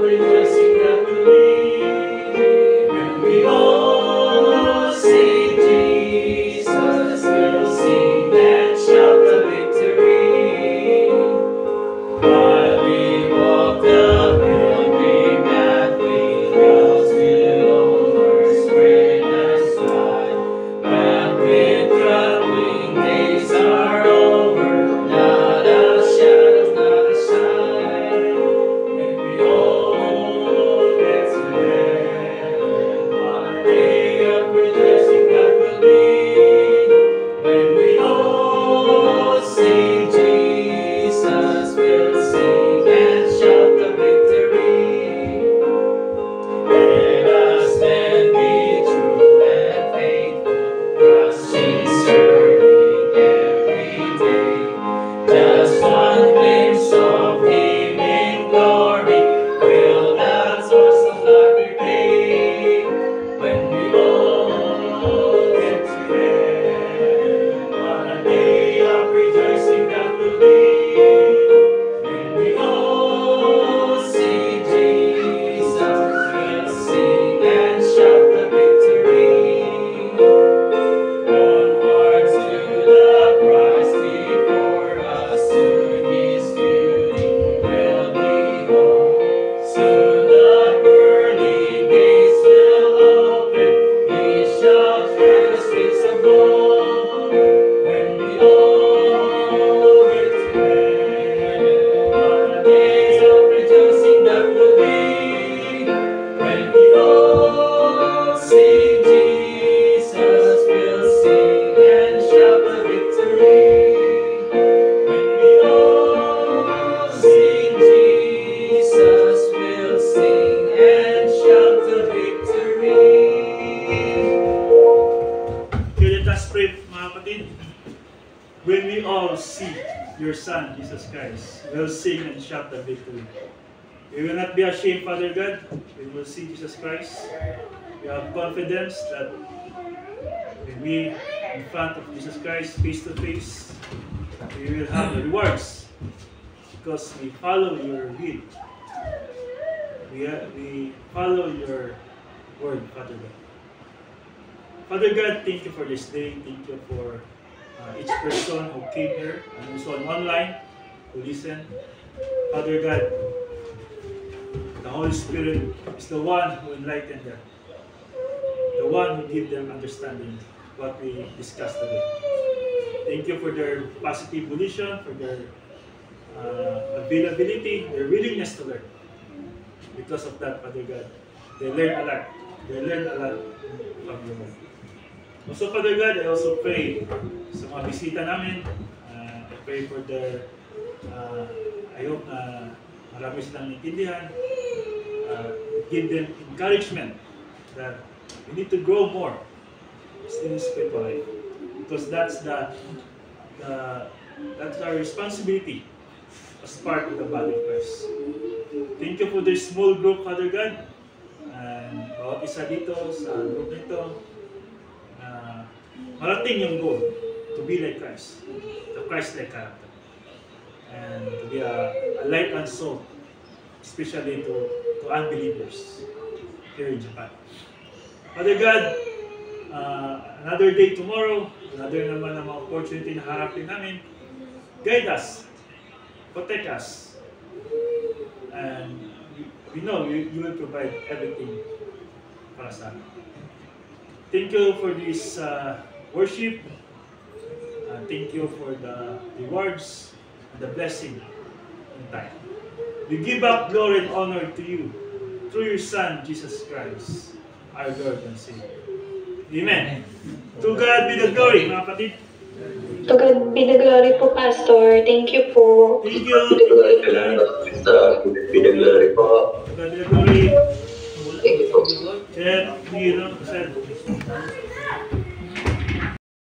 rejoicing that will lead. When we all sing Jesus, we'll sing and shout the victory. While we walk the pilgrim path, we cross billows spread aside. But when troubling days are over, not a shadow, not a shine. When we all get to heaven, what a day of rejoicing that will be. When we all sing Jesus, we'll sing and shout the victory. Let us then be true and faithful, trusting, serving every day. Just one glimpse of Him in glory will that source of life repay. When we all get to heaven, what a day of rejoicing that will be. When we all see Jesus, we'll sing and shout the victory. Onward to the prize before us, soon His beauty will behold. Soon the pearly gates will open, He shall tread the streets of gold. When we all get to heaven, what a days of rejoicing that will be. When we all sing Jesus, we'll sing and shout the victory. When we all sing Jesus, we'll sing and shout the victory. Okay, let us pray, mga kapatid. When we all see your Son, Jesus Christ, we'll sing and shout the victory. We will not be ashamed, Father God. We will see Jesus Christ. We have confidence that when we in front of Jesus Christ, face to face, we will have the rewards because we follow your will. We follow your word, Father God. Father God, thank you for this day. Thank you for each person who came here and also online who listened. Father God, the Holy Spirit is the one who enlightened them, the one who gave them understanding what we discussed today. Thank you for their positive volition, for their availability, their willingness to learn. Because of that, Father God, they learn a lot. They learn a lot from your word. Also, Father God, I also pray sa mga bisita namin. I pray for their, I hope na marami silang intindihan. Give them encouragement that we need to grow more in this spiritual life. Because that's that's our responsibility as part of the body of Christ. Thank you for this small group, Father God. And bawat isa dito sa group nito, marating yung goal to be like Christ, the Christ-like character, and to be a light and salt, especially to unbelievers here in Japan. Father God, another day tomorrow, another naman na mga opportunity na harapin namin. Guide us, protect us, and we know you will provide everything para sa amin. Thank you for this worship. Thank you for the rewards and the blessing in time. We give up glory and honor to you through your Son, Jesus Christ, our Lord and Savior. Amen. To God be the glory, mga kapatid. To God be the glory po, Pastor. Thank you po. Thank you. Be the glory po. To God be the glory. Thank you po. And, you know, said,